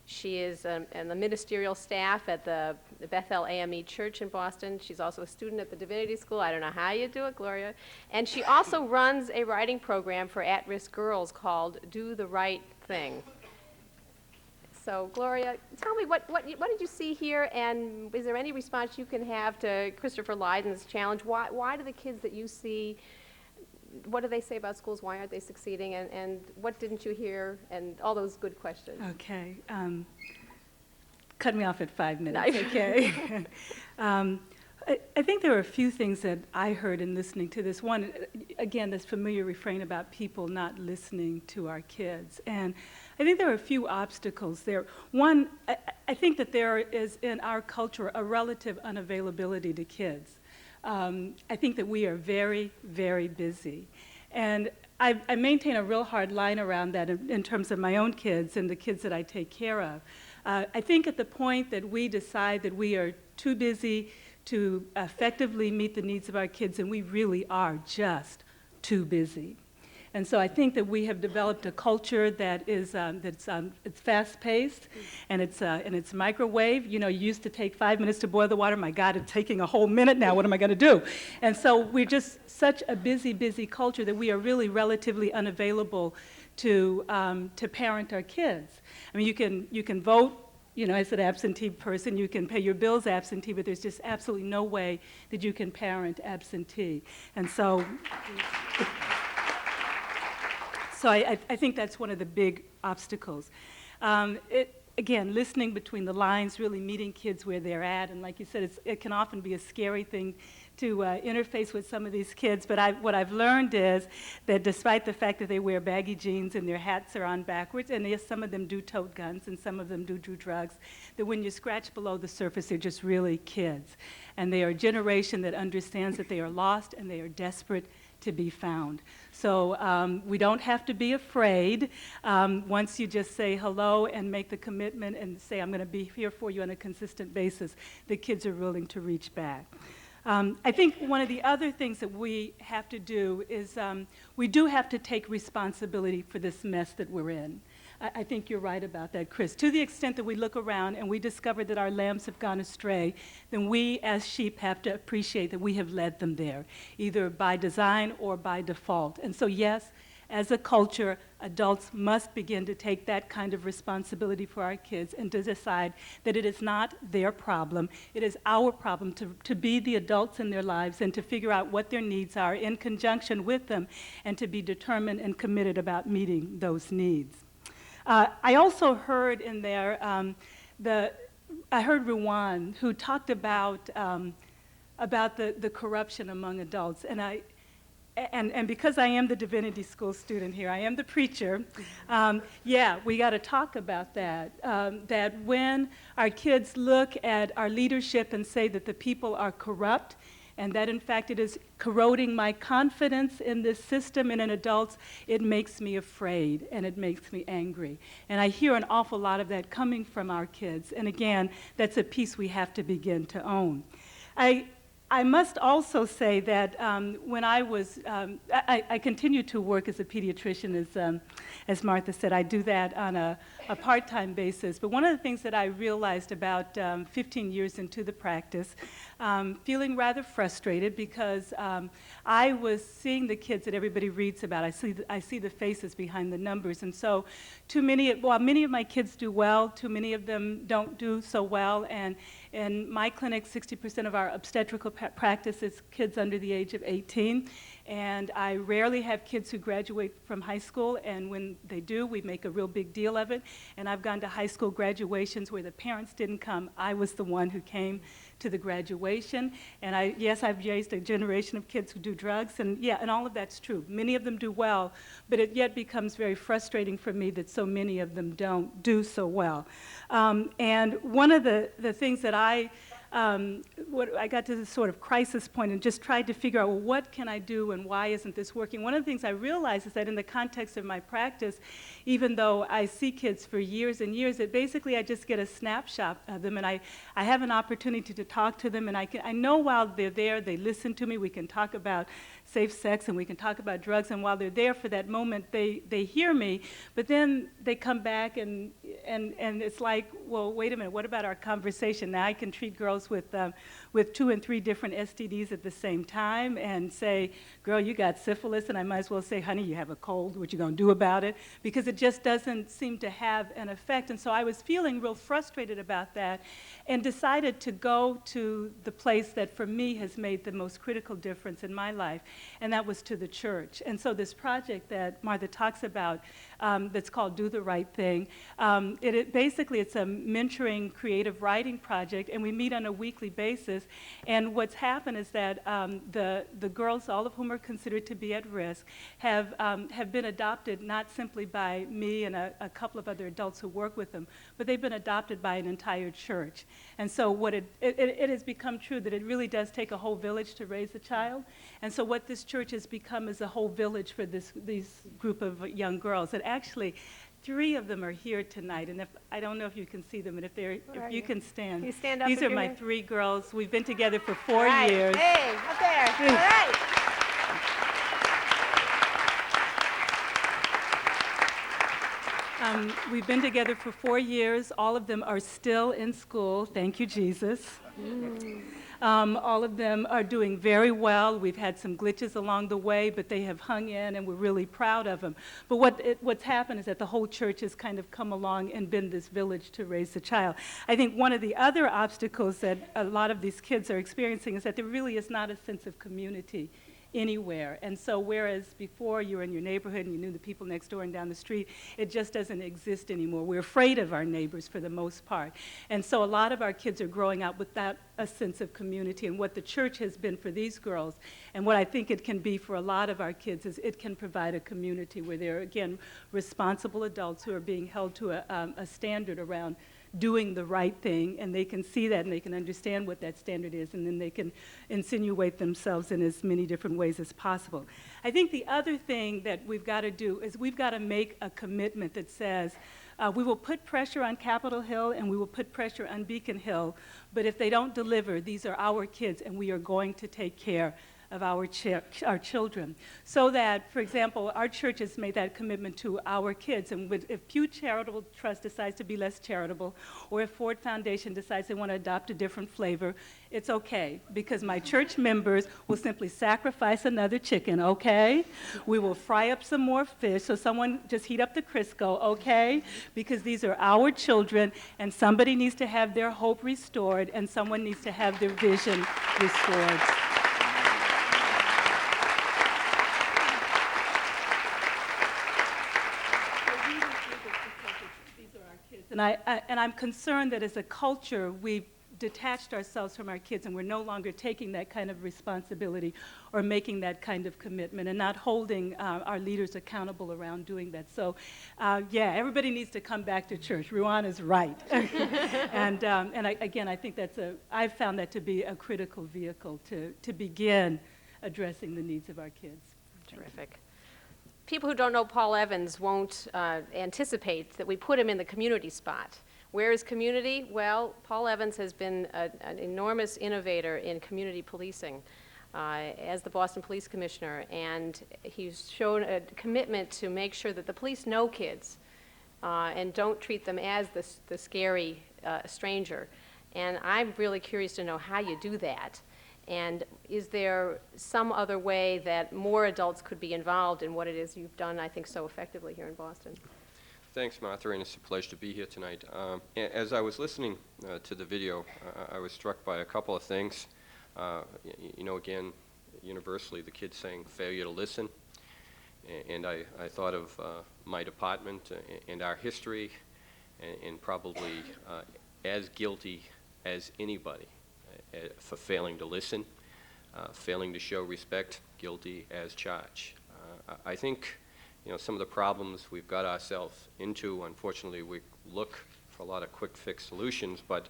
She is in the ministerial staff at the Bethel AME Church in Boston. She's also a student at the Divinity School. I don't know how you do it, Gloria. And she also runs a writing program for at-risk girls called Do the Right Thing. So, Gloria, tell me, what did you see here, and is there any response you can have to Christopher Lydon's challenge? Why do the kids that you see, what do they say about schools? Why aren't they succeeding? And what didn't you hear? And all those good questions. Okay. Cut me off at 5 minutes, okay? I think there were a few things that I heard in listening to this. One, again, this familiar refrain about people not listening to our kids. And I think there are a few obstacles there. One, I think that there is in our culture a relative unavailability to kids. I think that we are very, very busy. And I maintain a real hard line around that in terms of my own kids and the kids that I take care of. I think at the point that we decide that we are too busy to effectively meet the needs of our kids, and we really are just too busy. And so I think that we have developed a culture that is it's fast-paced, and it's microwave. You used to take 5 minutes to boil the water. My God, it's taking a whole minute now. What am I going to do? And so we're just such a busy, busy culture that we are really relatively unavailable to parent our kids. I mean, you can vote. As an absentee person, you can pay your bills absentee, but there's just absolutely no way that you can parent absentee. And so I think that's one of the big obstacles. again, listening between the lines, really meeting kids where they're at. And like you said, it can often be a scary thing to interface with some of these kids. But what I've learned is that despite the fact that they wear baggy jeans and their hats are on backwards, and yes, some of them do tote guns and some of them do drugs, that when you scratch below the surface, they're just really kids. And they are a generation that understands that they are lost and they are desperate to be found. So we don't have to be afraid. Once you just say hello and make the commitment and say, I'm going to be here for you on a consistent basis, the kids are willing to reach back. I think one of the other things that we have to do is we do have to take responsibility for this mess that we're in. I think you're right about that, Chris. To the extent that we look around and we discover that our lambs have gone astray, then we as sheep have to appreciate that we have led them there, either by design or by default. And so yes, as a culture, adults must begin to take that kind of responsibility for our kids and to decide that it is not their problem. It is our problem to be the adults in their lives and to figure out what their needs are in conjunction with them and to be determined and committed about meeting those needs. I also heard in there, I heard Ruwan, who talked about the corruption among adults. And because I am the divinity school student here, I am the preacher, yeah, we got to talk about that. That when our kids look at our leadership and say that the people are corrupt, and that in fact it is corroding my confidence in this system and in adults, it makes me afraid and it makes me angry. And I hear an awful lot of that coming from our kids. And again, that's a piece we have to begin to own. I must also say that when I was, I continue to work as a pediatrician, as Martha said. I do that on a part-time basis. But one of the things that I realized about 15 years into the practice, feeling rather frustrated because I was seeing the kids that everybody reads about. I see the faces behind the numbers. And so while many of my kids do well, too many of them don't do so well. And in my clinic, 60% of our obstetrical practice is kids under the age of 18. And I rarely have kids who graduate from high school, and when they do, we make a real big deal of it. And I've gone to high school graduations where the parents didn't come. I was the one who came to the graduation. And yes, I've raised a generation of kids who do drugs, and yeah, and all of that's true. Many of them do well, but it yet becomes very frustrating for me that so many of them don't do so well. And one of the things that I got to this sort of crisis point and just tried to figure out, well, what can I do and why isn't this working? One of the things I realized is that in the context of my practice, even though I see kids for years and years, that basically I just get a snapshot of them, and I have an opportunity to talk to them, and I know while they're there, they listen to me. We can talk about safe sex and we can talk about drugs, and while they're there for that moment, they hear me, but then they come back and it's like, well, wait a minute, what about our conversation? Now I can treat girls with 2 and 3 different STDs at the same time and say, girl, you got syphilis, and I might as well say, honey, you have a cold, what you gonna do about it? Because it just doesn't seem to have an effect. And so I was feeling real frustrated about that and decided to go to the place that for me has made the most critical difference in my life, and that was to the church. And so this project that Martha talks about that's called Do the Right Thing, basically it's a mentoring creative writing project, and we meet on a weekly basis. And what's happened is that the girls, all of whom are considered to be at risk, have been adopted not simply by me and a couple of other adults who work with them, but they've been adopted by an entire church. And so what it has become true that it really does take a whole village to raise a child. And so what this church has become is a whole village for these group of young girls. And actually, 3 of them are here tonight, and I don't know if you can see them, and if you can stand. You stand up. These are my 3 girls. We've been together for 4 years. Hey, up there. All right. We've been together for 4 years. All of them are still in school. Thank you, Jesus. All of them are doing very well. We've had some glitches along the way, but they have hung in, and we're really proud of them. But what's happened is that the whole church has kind of come along and been this village to raise the child. I think one of the other obstacles that a lot of these kids are experiencing is that there really is not a sense of community anywhere. And so whereas before you were in your neighborhood and you knew the people next door and down the street, it just doesn't exist anymore. We're afraid of our neighbors for the most part. And so a lot of our kids are growing up without a sense of community, and what the church has been for these girls, and what I think it can be for a lot of our kids, is it can provide a community where they're, again, responsible adults who are being held to a standard around doing the right thing, and they can see that and they can understand what that standard is, and then they can insinuate themselves in as many different ways as possible. I think the other thing that we've got to do is we've got to make a commitment that says we will put pressure on Capitol Hill and we will put pressure on Beacon Hill, but if they don't deliver, these are our kids and we are going to take care of our children. So that, for example, our church has made that commitment to our kids, and if Pew Charitable Trust decides to be less charitable, or if Ford Foundation decides they want to adopt a different flavor, it's okay, because my church members will simply sacrifice another chicken, okay? We will fry up some more fish, so someone just heat up the Crisco, okay? Because these are our children, and somebody needs to have their hope restored, and someone needs to have their vision restored. And I'm concerned that as a culture, we've detached ourselves from our kids and we're no longer taking that kind of responsibility or making that kind of commitment and not holding our leaders accountable around doing that. So, yeah, everybody needs to come back to church. Ruan is right. Again, I think I've found that to be a critical vehicle to begin addressing the needs of our kids. Terrific. People who don't know Paul Evans won't anticipate that we put him in the community spot. Where is community? Well, Paul Evans has been an enormous innovator in community policing as the Boston Police Commissioner, and he's shown a commitment to make sure that the police know kids and don't treat them as the scary stranger. And I'm really curious to know how you do that. And is there some other way that more adults could be involved in what it is you've done, I think, so effectively here in Boston? Thanks, Martha, and it's a pleasure to be here tonight. As I was listening to the video, I was struck by a couple of things. You know, again, universally, the kids saying failure to listen. And I thought of my department and our history, and probably as guilty as anybody for failing to listen, failing to show respect, guilty as charged. I think, you know, some of the problems we've got ourselves into, unfortunately, we look for a lot of quick fix solutions, but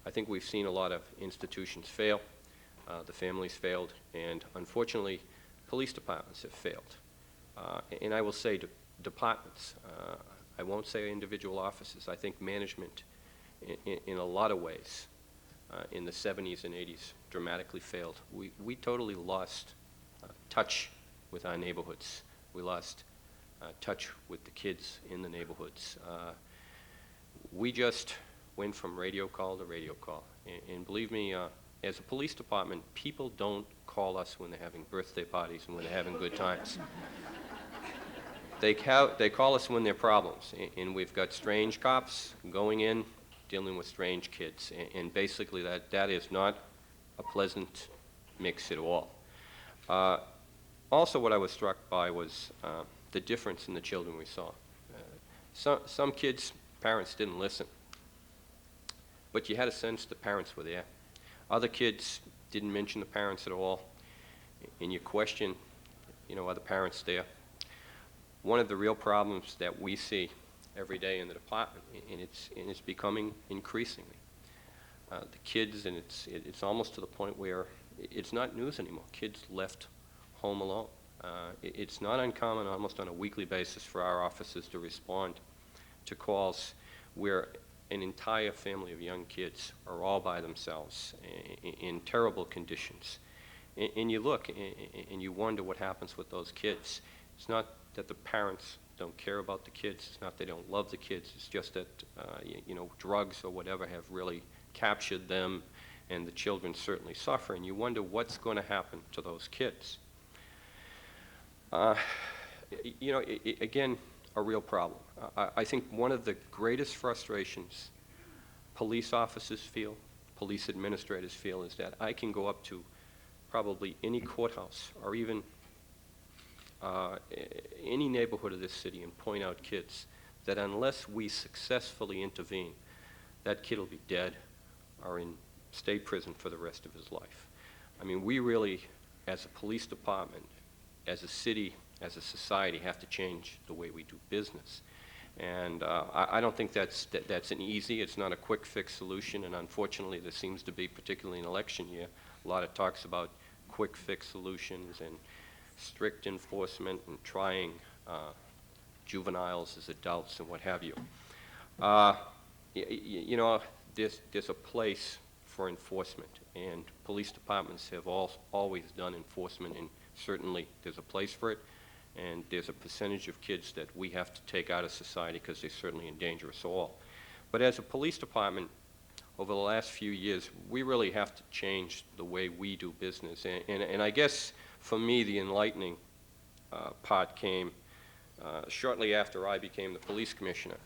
I think we've seen a lot of institutions fail, the families failed, and unfortunately, police departments have failed. And I will say departments, I won't say individual offices. I think management, in a lot of ways, in the 70s and 80s, dramatically failed. We totally lost touch with our neighborhoods. We lost touch with the kids in the neighborhoods. We just went from radio call to radio call. And believe me, as a police department, people don't call us when they're having birthday parties and when they're having good times. They call us when there are problems. And we've got strange cops going in, dealing with strange kids, and basically that is not a pleasant mix at all. Also, what I was struck by was the difference in the children we saw. Some kids, parents didn't listen, but you had a sense the parents were there. Other kids didn't mention the parents at all, and you question, you know, are the parents there? One of the real problems that we see every day in the department, and it's becoming increasingly. The kids, and it's almost to the point where it's not news anymore. Kids left home alone. It's not uncommon, almost on a weekly basis, for our officers to respond to calls where an entire family of young kids are all by themselves in terrible conditions. And you look and you wonder what happens with those kids. It's not that the parents don't care about the kids. It's not they don't love the kids. It's just that, you know, drugs or whatever have really captured them, and the children certainly suffer. And you wonder what's going to happen to those kids. You know, again, a real problem. I think one of the greatest frustrations police officers feel, police administrators feel, is that I can go up to probably any courthouse or even any neighborhood of this city and point out kids that unless we successfully intervene, that kid will be dead or in state prison for the rest of his life. I mean, we really, as a police department, as a city, as a society, have to change the way we do business. And I don't think that's an easy, it's not a quick fix solution, and unfortunately there seems to be, particularly in election year, a lot of talks about quick fix solutions and strict enforcement and trying juveniles as adults and what have you. You know, there's a place for enforcement, and police departments have always done enforcement, and certainly there's a place for it, and there's a percentage of kids that we have to take out of society because they certainly endanger us all. But as a police department, over the last few years, we really have to change the way we do business. And I guess for me, the enlightening part came shortly after I became the police commissioner.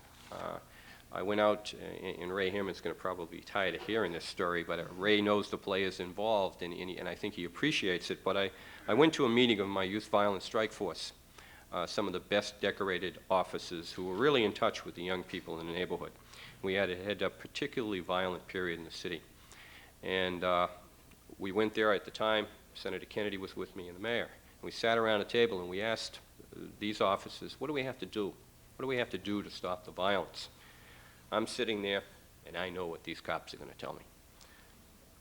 I went out, and Ray Hammond's going to probably be tired of hearing this story, but Ray knows the players involved, and I think he appreciates it. But I went to a meeting of my youth violence strike force, some of the best decorated officers who were really in touch with the young people in the neighborhood. We had a particularly violent period in the city. And we went there at the time. Senator Kennedy was with me and the mayor. And we sat around a table and we asked these officers, what do we have to do? What do we have to do to stop the violence? I'm sitting there, and I know what these cops are going to tell me.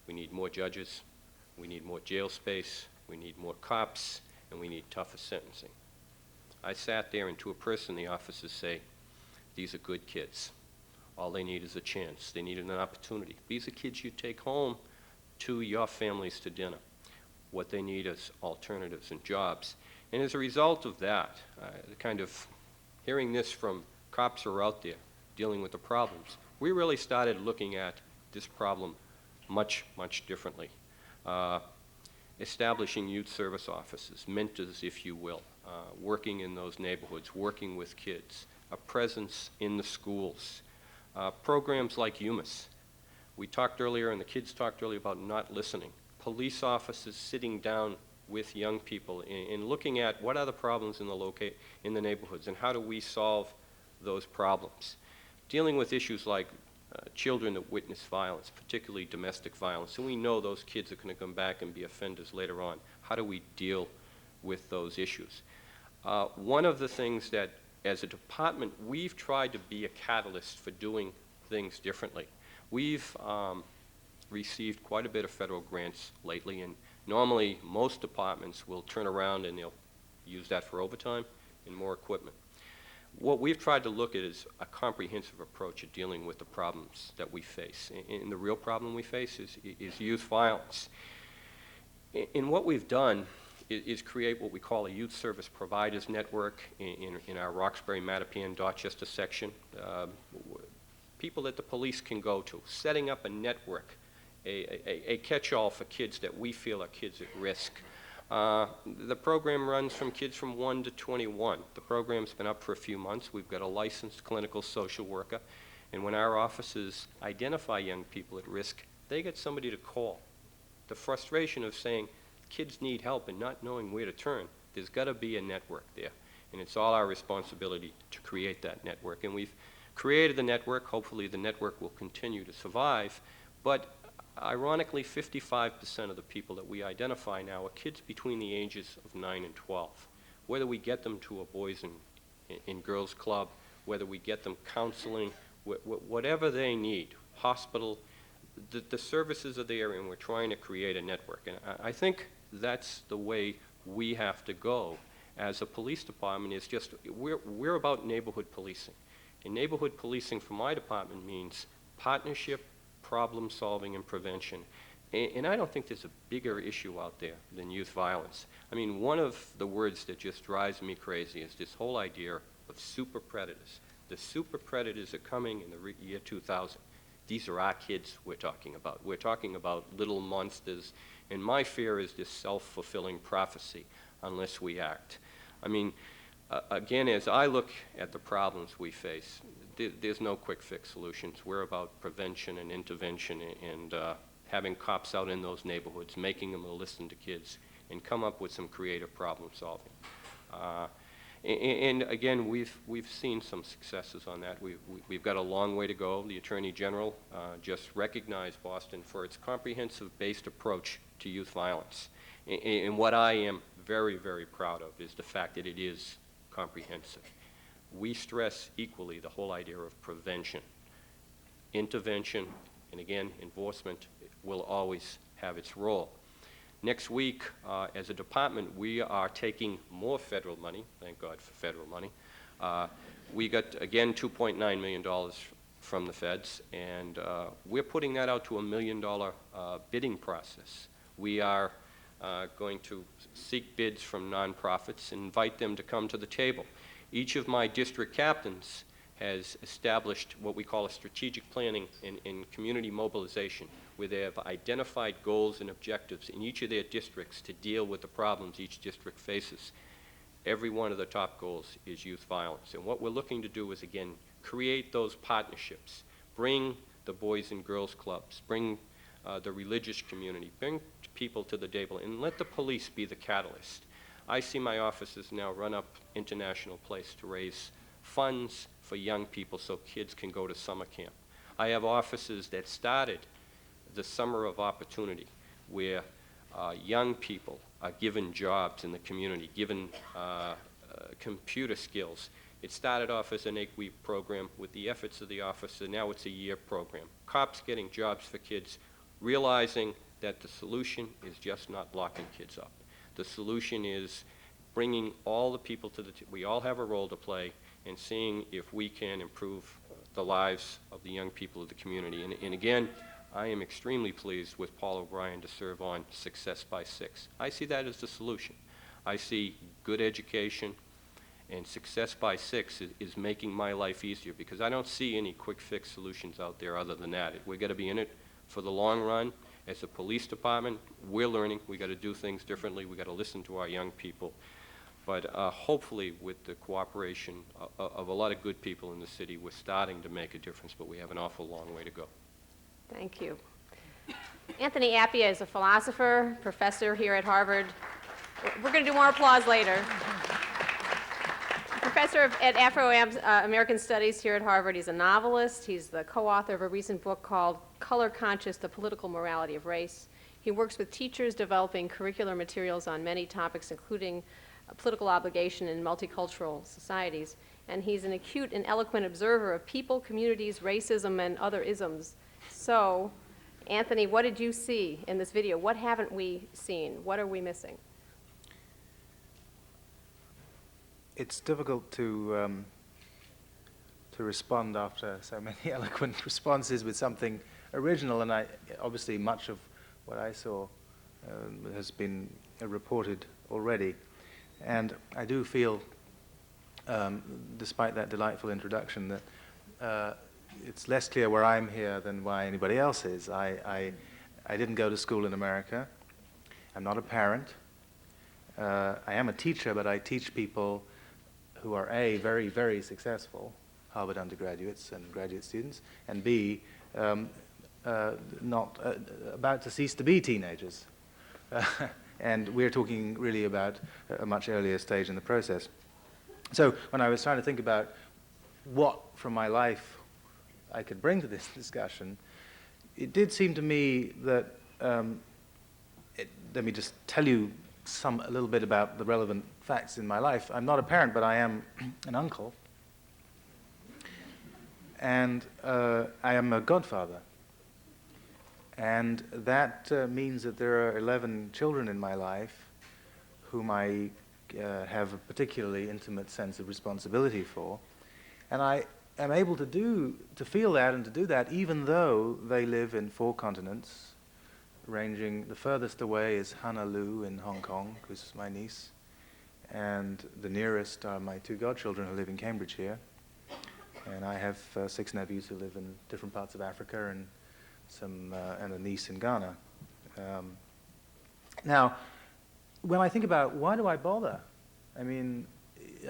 We need more judges, we need more jail space, we need more cops, and we need tougher sentencing. I sat there, and to a person, the officers say, these are good kids. All they need is a chance. They need an opportunity. These are kids you take home to your families to dinner. What they need is alternatives and jobs. And as a result of that, kind of hearing this from cops who are out there dealing with the problems, we really started looking at this problem much, much differently. Establishing youth service offices, mentors, if you will, working in those neighborhoods, working with kids, a presence in the schools, programs like UMass. We talked earlier, and the kids talked earlier, about not listening. Police officers sitting down with young people and looking at what are the problems in the neighborhoods and how do we solve those problems. Dealing with issues like children that witness violence, particularly domestic violence, and we know those kids are going to come back and be offenders later on. How do we deal with those issues? One of the things that, as a department, we've tried to be a catalyst for doing things differently. We've received quite a bit of federal grants lately, and normally most departments will turn around and they'll use that for overtime and more equipment. What we've tried to look at is a comprehensive approach at dealing with the problems that we face. And the real problem we face is youth violence. And what we've done is create what we call a youth service providers network in our Roxbury, Mattapan, Dorchester section. People that the police can go to, setting up a network, a catch-all for kids that we feel are kids at risk. The program runs from kids from 1 to 21. The program's been up for a few months. We've got a licensed clinical social worker, and when our officers identify young people at risk, they get somebody to call. The frustration of saying kids need help and not knowing where to turn, there's got to be a network there, and it's all our responsibility to create that network. And we've created the network. Hopefully the network will continue to survive, but ironically, 55% of the people that we identify now are kids between the ages of 9 and 12. Whether we get them to a boys and girls club, whether we get them counseling, whatever they need, hospital, the services are there, and we're trying to create a network. And I think that's the way we have to go as a police department. Is just we're about neighborhood policing. And neighborhood policing for my department means partnership, problem solving, and prevention. And I don't think there's a bigger issue out there than youth violence. I mean, one of the words that just drives me crazy is this whole idea of super predators. The super predators are coming in the year 2000. These are our kids we're talking about. We're talking about little monsters, and my fear is this self-fulfilling prophecy unless we act. I mean, again, as I look at the problems we face, there's no quick fix solutions. We're about prevention and intervention and having cops out in those neighborhoods, making them listen to kids, and come up with some creative problem solving. And again, we've seen some successes on that. We've got a long way to go. The Attorney General just recognized Boston for its comprehensive-based approach to youth violence. And what I am very, very proud of is the fact that it is comprehensive. We stress equally the whole idea of prevention. Intervention, and again, enforcement will always have its role. Next week, as a department, we are taking more federal money. Thank God for federal money. We got, again, $2.9 million from the feds, and we're putting that out to $1 million bidding process. We are going to seek bids from nonprofits and invite them to come to the table. Each of my district captains has established what we call a strategic planning in community mobilization, where they have identified goals and objectives in each of their districts to deal with the problems each district faces. Every one of the top goals is youth violence. And what we're looking to do is, again, create those partnerships, bring the Boys and Girls Clubs, bring the religious community, bring people to the table, and let the police be the catalyst. I see my offices now run up International Place to raise funds for young people so kids can go to summer camp. I have offices that started the Summer of Opportunity, where young people are given jobs in the community, given computer skills. It started off as an 8-week program with the efforts of the office, and now it's a year program. Cops getting jobs for kids, realizing that the solution is just not locking kids up. The solution is bringing all the people to the we all have a role to play, and seeing if we can improve the lives of the young people of the community. And again, I am extremely pleased with Paul O'Brien to serve on Success by 6. I see that as the solution. I see good education, and Success by 6 is making my life easier, because I don't see any quick fix solutions out there other than that. We've got to be in it for the long run. As a police department, we're learning. We've got to do things differently. We've got to listen to our young people. But hopefully, with the cooperation of a lot of good people in the city, we're starting to make a difference, but we have an awful long way to go. Thank you. Anthony Appiah is a philosopher, professor here at Harvard. We're going to do more applause later. Professor at Afro-American Studies here at Harvard. He's a novelist. He's the co-author of a recent book called Color Conscious: The Political Morality of Race. He works with teachers developing curricular materials on many topics, including political obligation in multicultural societies. And he's an acute and eloquent observer of people, communities, racism, and other isms. So, Anthony, what did you see in this video? What haven't we seen? What are we missing? It's difficult to respond after so many eloquent responses with something original, and obviously much of what I saw has been reported already. And I do feel, despite that delightful introduction, that it's less clear where I'm here than why anybody else is. I didn't go to school in America. I'm not a parent. I am a teacher, but I teach people who are A, very, very successful, Harvard undergraduates and graduate students, and B, not about to cease to be teenagers. And we're talking really about a much earlier stage in the process. So when I was trying to think about what from my life I could bring to this discussion, it did seem to me that, let me just tell you a little bit about the relevant facts in my life. I'm not a parent, but I am an uncle. And I am a godfather. And that means that there are 11 children in my life whom I have a particularly intimate sense of responsibility for. And I am able to feel that and to do that even though they live in 4 continents, ranging, the furthest away is Hannah Lu in Hong Kong, who's my niece, and the nearest are my 2 godchildren who live in Cambridge here. And I have 6 nephews who live in different parts of Africa, and and a niece in Ghana. Now, when I think about why do I bother? I mean,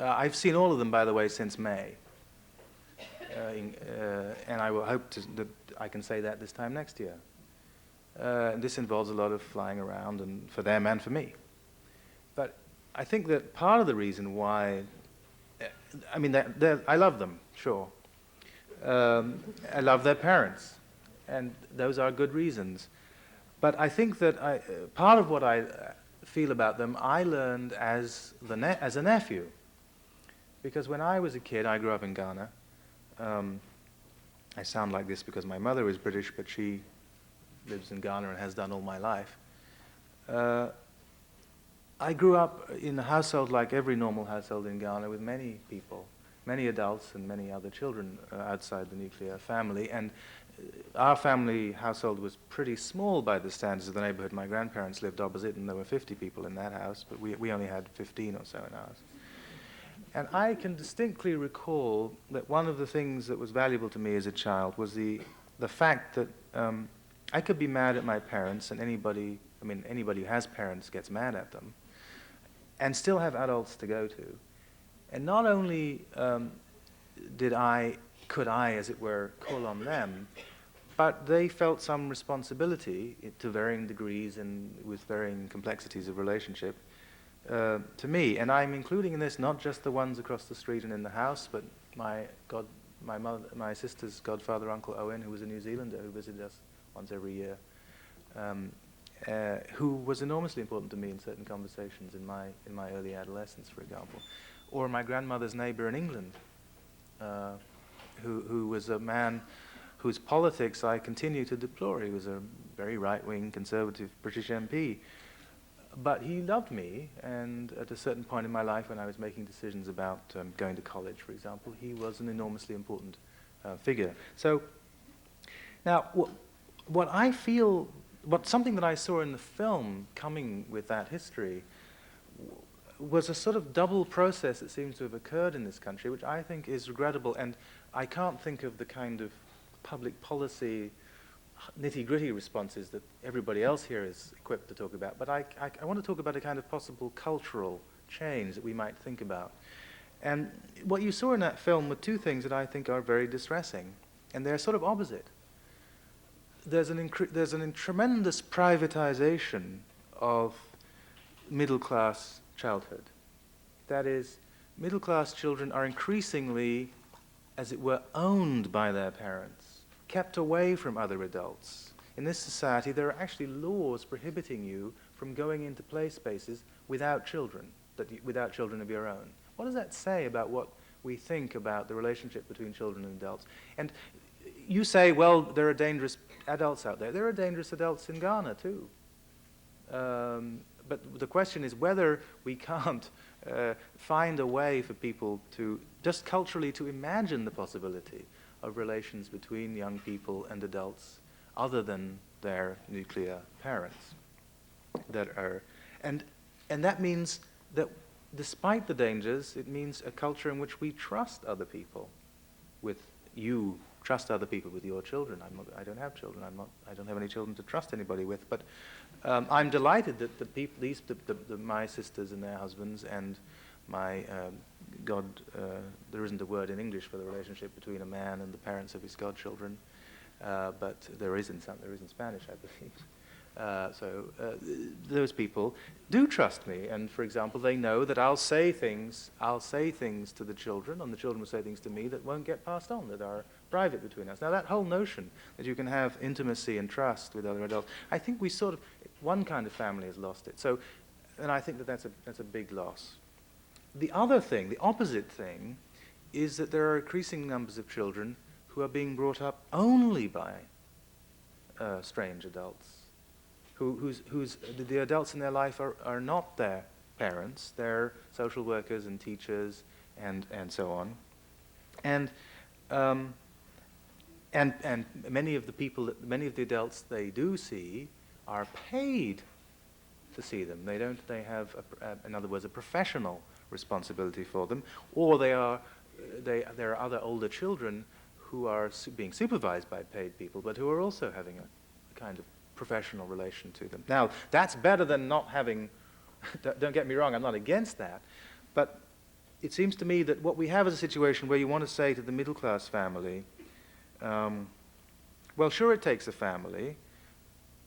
I've seen all of them, by the way, since May. And I will hope that I can say that this time next year. This involves a lot of flying around, and for them and for me. But I think that part of the reason why, I mean, I love them, sure. I love their parents, and those are good reasons. But I think that part of what I feel about them, I learned as a nephew. Because when I was a kid, I grew up in Ghana. I sound like this because my mother is British, but she lives in Ghana and has done all my life. I grew up in a household like every normal household in Ghana with many people, many adults and many other children outside the nuclear family. And our family household was pretty small by the standards of the neighborhood. My grandparents lived opposite, and there were 50 people in that house, but we only had 15 or so in ours. And I can distinctly recall that one of the things that was valuable to me as a child was the fact that I could be mad at my parents, and anybody who has parents gets mad at them, and still have adults to go to. And not only could I, as it were, call on them, but they felt some responsibility to varying degrees and with varying complexities of relationship to me. And I'm including in this not just the ones across the street and in the house, but my sister's godfather, Uncle Owen, who was a New Zealander who visited us once every year, who was enormously important to me in certain conversations in my early adolescence, for example. Or my grandmother's neighbor in England, who was a man whose politics I continue to deplore. He was a very right-wing, conservative British MP. But he loved me, and at a certain point in my life when I was making decisions about going to college, for example, he was an enormously important figure. So now, something that I saw in the film coming with that history was a sort of double process that seems to have occurred in this country, which I think is regrettable, and I can't think of the kind of public policy nitty-gritty responses that everybody else here is equipped to talk about, but I want to talk about a kind of possible cultural change that we might think about. And what you saw in that film were two things that I think are very distressing, and they're sort of opposite. There's an tremendous privatization of middle-class childhood. That is, middle-class children are increasingly, as it were, owned by their parents, kept away from other adults. In this society, there are actually laws prohibiting you from going into play spaces without children, without children of your own. What does that say about what we think about the relationship between children and adults? And you say, well, there are dangerous adults out there. There are dangerous adults in Ghana, too. But the question is whether we can't find a way for people to, just culturally, to imagine the possibility of relations between young people and adults other than their nuclear parents. And that means that despite the dangers, it means a culture in which we trust other people trust other people with your children. I don't have children. I don't have any children to trust anybody with. But I'm delighted that my sisters and their husbands and my there isn't a word in English for the relationship between a man and the parents of his godchildren, but there is in Spanish, I believe. Those people do trust me, and for example, they know that I'll say things to the children, and the children will say things to me that won't get passed on, that are private between us. Now, that whole notion that you can have intimacy and trust with other adults, I think one kind of family has lost it. So, and I think that's a big loss. The other thing, the opposite thing, is that there are increasing numbers of children who are being brought up only by strange adults, the adults in their life are not their parents, they're social workers and teachers and so on. And many of the adults they do see are paid to see them. They have, in other words, a professional responsibility for them, or there are other older children who are being supervised by paid people, but who are also having a kind of professional relation to them. Now, that's better than not having, don't get me wrong, I'm not against that, but it seems to me that what we have is a situation where you want to say to the middle-class family, well, sure, it takes a family,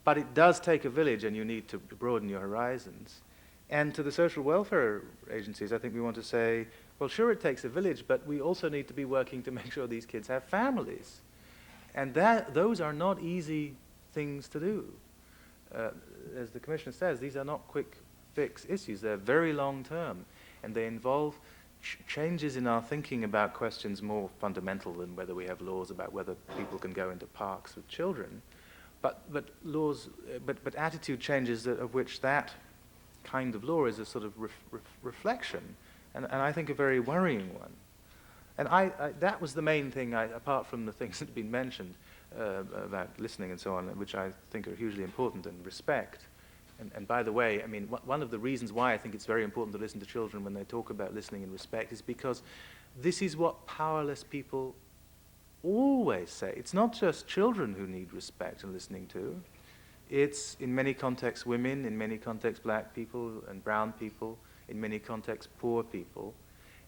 But it does take a village, and you need to broaden your horizons. And to the social welfare agencies, I think we want to say, well, sure, it takes a village, but we also need to be working to make sure these kids have families. And those are not easy things to do. As the Commissioner says, these are not quick fix issues. They're very long term, and they involve changes in our thinking about questions more fundamental than whether we have laws about whether people can go into parks with children. But attitude changes of which that kind of law is a sort of reflection, and I think a very worrying one. And that was the main thing, apart from the things that have been mentioned about listening and so on, which I think are hugely important, and respect. And by the way, I mean, one of the reasons why I think it's very important to listen to children when they talk about listening and respect is because this is what powerless people always say. It's not just children who need respect and listening to. It's, in many contexts, women, in many contexts, black people and brown people, in many contexts, poor people.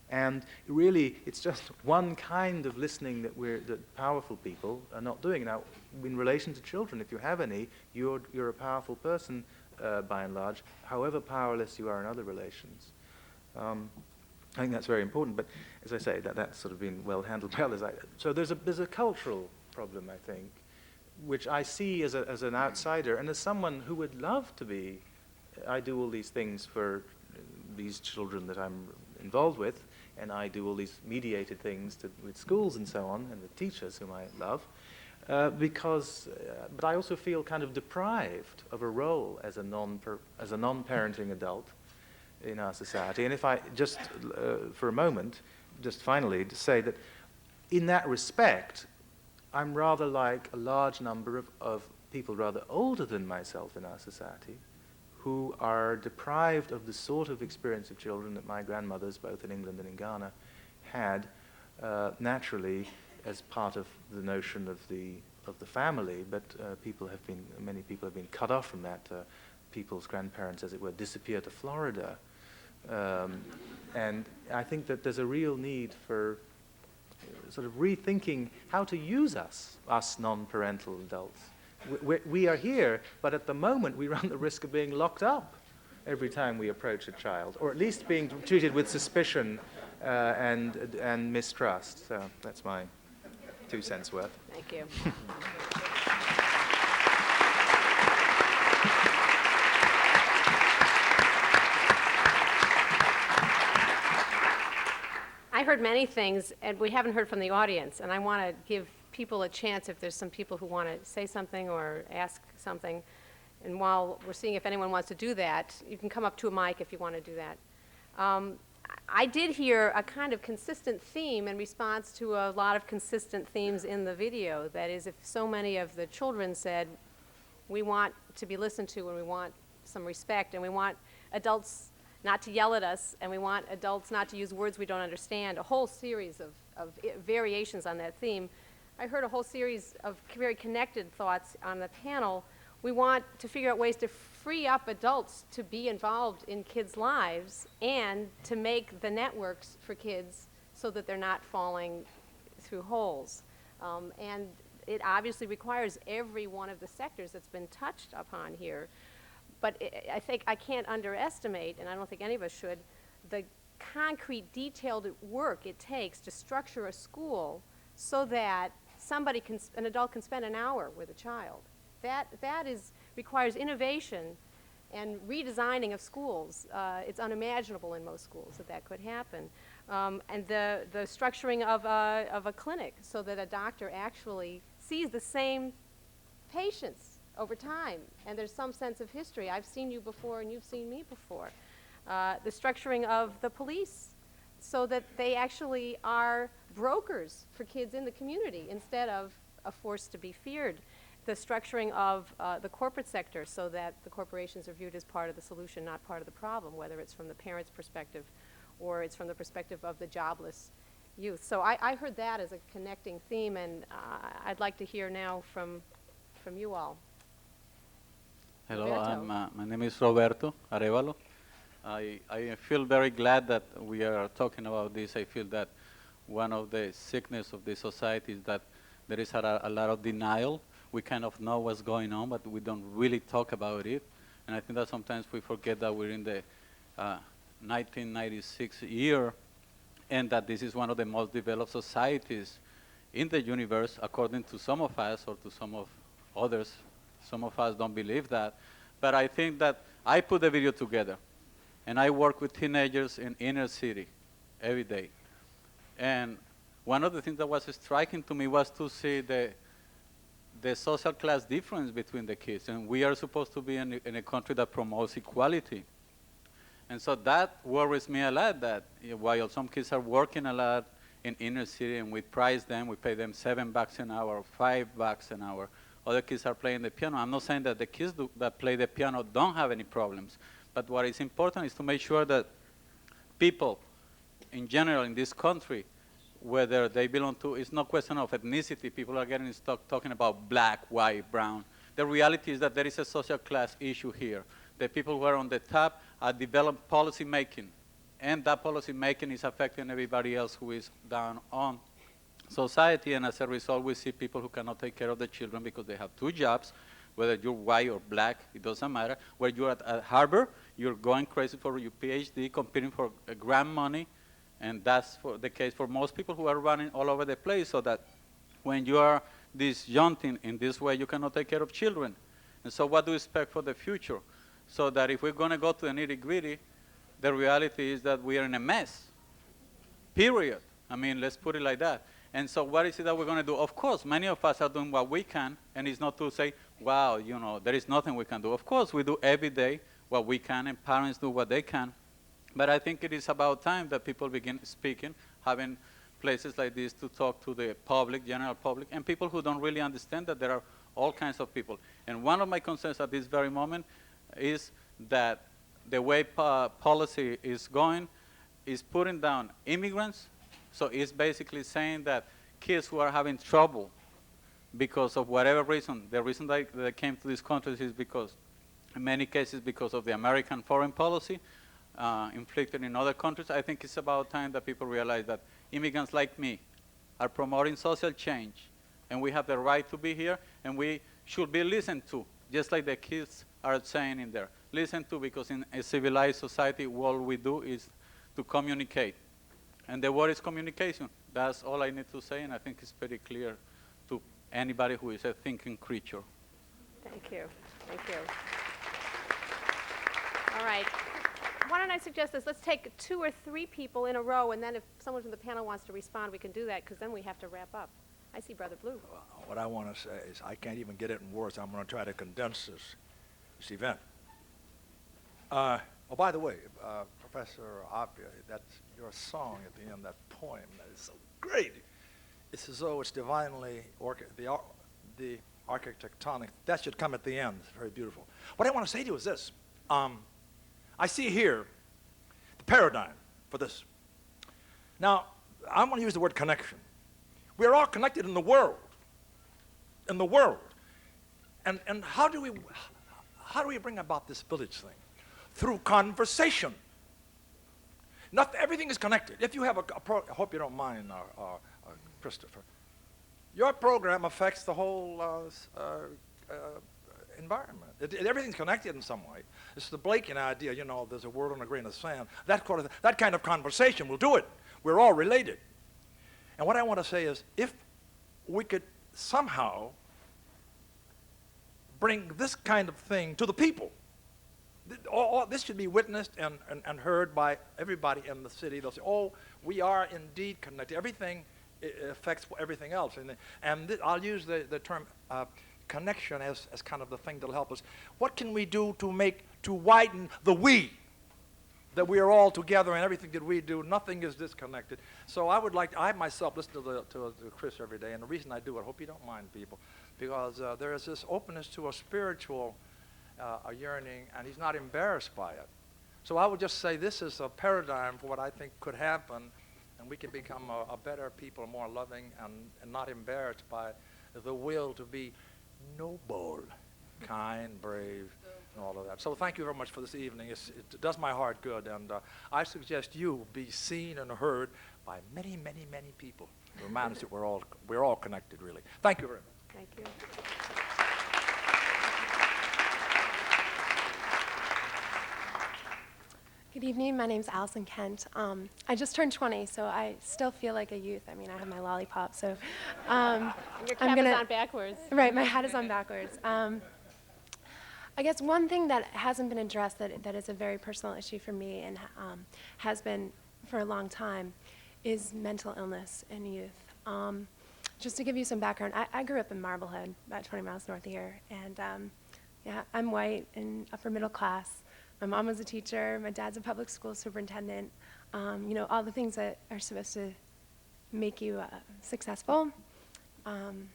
And really, it's just one kind of listening that powerful people are not doing. Now, in relation to children, if you have any, you're a powerful person, by and large, however powerless you are in other relations. I think that's very important, but as I say, that's sort of been well handled by others. So there's a cultural problem, I think, which I see as an outsider and as someone who would love to be. I do all these things for these children that I'm involved with, and I do all these mediated things with schools and so on, and with teachers whom I love, but I also feel kind of deprived of a role as a non-parenting adult in our society. And if I just, for a moment, just finally, to say that in that respect, I'm rather like a large number of people rather older than myself in our society who are deprived of the sort of experience of children that my grandmothers, both in England and in Ghana, had naturally as part of the notion of the family, but many people have been cut off from that. People's grandparents, as it were, disappear to Florida. And I think that there's a real need for sort of rethinking how to use us non-parental adults. We are here, but at the moment we run the risk of being locked up every time we approach a child, or at least being treated with suspicion and mistrust. So that's my 2 cents worth. Thank you. I heard many things, and we haven't heard from the audience, and I want to give people a chance if there's some people who want to say something or ask something. And while we're seeing if anyone wants to do that, you can come up to a mic if you want to do that. I did hear a kind of consistent theme in response to a lot of consistent themes in the video. That is, if so many of the children said, we want to be listened to and we want some respect and we want adults not to yell at us and we want adults not to use words we don't understand, a whole series of variations on that theme. I heard a whole series of very connected thoughts on the panel. We want to figure out ways to free up adults to be involved in kids' lives and to make the networks for kids so that they're not falling through holes. And it obviously requires every one of the sectors that's been touched upon here. But I think I can't underestimate, and I don't think any of us should, the concrete, detailed work it takes to structure a school so that an adult can spend an hour with a child. That requires innovation and redesigning of schools. It's unimaginable in most schools that could happen. And the structuring of a clinic so that a doctor actually sees the same patients over time, and there's some sense of history. I've seen you before and you've seen me before. The structuring of the police so that they actually are brokers for kids in the community instead of a force to be feared. The structuring of the corporate sector so that the corporations are viewed as part of the solution, not part of the problem, whether it's from the parent's perspective or it's from the perspective of the jobless youth. So I heard that as a connecting theme, and I'd like to hear now from you all. Hello, my name is Roberto Arevalo. I feel very glad that we are talking about this. I feel that one of the sickness of the society is that there is a lot of denial we kind of know what's going on, but we don't really talk about it. And I think that sometimes we forget that we're in the 1996 year, and that this is one of the most developed societies in the universe, according to some of us or to some of others. Some of us don't believe that. But I think that I put the video together, and I work with teenagers in inner city every day. And one of the things that was striking to me was to see the social class difference between the kids. And we are supposed to be in a country that promotes equality. And so that worries me a lot, that while some kids are working a lot in inner city and we price them, we pay them $7 an hour, $5 an hour, other kids are playing the piano. I'm not saying that the kids that play the piano don't have any problems, but what is important is to make sure that people in general in this country, whether they belong to, it's no question of ethnicity. People are getting stuck talking about black, white, brown. The reality is that there is a social class issue here. The people who are on the top are developing policy making, and that policy making is affecting everybody else who is down on society, and as a result, we see people who cannot take care of the children because they have two jobs, whether you're white or black, it doesn't matter. Where you're at Harvard, you're going crazy for your PhD, competing for grant money, and that's the case for most people who are running all over the place, so that when you are disjuncting in this way, you cannot take care of children. And so what do we expect for the future? So that if we're going to go to the nitty-gritty, the reality is that we are in a mess, period. I mean, let's put it like that. And so what is it that we're going to do? Of course, many of us are doing what we can, and it's not to say, wow, you know, there is nothing we can do. Of course, we do every day what we can, and parents do what they can. But I think it is about time that people begin speaking, having places like this to talk to the public, general public, and people who don't really understand that there are all kinds of people. And one of my concerns at this very moment is that the way policy is going is putting down immigrants. So it's basically saying that kids who are having trouble because of whatever reason, the reason they came to these countries is because, in many cases, because of the American foreign policy inflicted in other countries. I think it's about time that people realize that immigrants like me are promoting social change, and we have the right to be here, and we should be listened to, just like the kids are saying in there. Listen to, because in a civilized society, all we do is to communicate. And the word is communication. That's all I need to say, and I think it's pretty clear to anybody who is a thinking creature. Thank you. Thank you. All right. Why don't I suggest this? Let's take 2 or 3 people in a row, and then if someone from the panel wants to respond, we can do that, because then we have to wrap up. I see Brother Blue. What I want to say is I can't even get it in words. I'm going to try to condense this event. Oh, by the way, Professor Appiah, that's your song at the end, that poem, that is so great. It's as though it's divinely, the architectonic, that should come at the end. It's very beautiful. What I want to say to you is this. I see here the paradigm for this. Now, I want to use the word connection. We're all connected in the world. In the world. And how do we bring about this village thing? Through conversation. Not everything is connected. If you have I hope you don't mind, Christopher. Your program affects the whole environment. Everything's connected in some way. It's the Blakean idea, you know, there's a word on a grain of sand. That kind of conversation will do it. We're all related. And what I want to say is, if we could somehow bring this kind of thing to the people, this should be witnessed and heard by everybody in the city. They'll say, oh, we are indeed connected. Everything affects everything else. And I'll use the term connection as kind of the thing that'll help us. What can we do to widen the we? That we are all together and everything that we do, nothing is disconnected. So I myself listen to Chris every day, and the reason I do it, I hope you don't mind, people, because there is this openness to a spiritual a yearning, and he's not embarrassed by it. So I would just say this is a paradigm for what I think could happen, and we can become a better people, more loving, and not embarrassed by the will to be noble, kind, brave, and all of that. So thank you very much for this evening. It does my heart good, and I suggest you be seen and heard by many, many, many people. Remind us that we're all connected, really. Thank you very much. Thank you. Good evening. My name's Allison Kent. I just turned 20, so I still feel like a youth. I mean, I have my lollipop, so Your cap is on backwards. Right, my hat is on backwards. I guess one thing that hasn't been addressed that is a very personal issue for me and has been for a long time is mental illness in youth. Just to give you some background, I grew up in Marblehead, about 20 miles north of here, and yeah, I'm white and upper middle class. My mom was a teacher, my dad's a public school superintendent, you know, all the things that are supposed to make you successful. And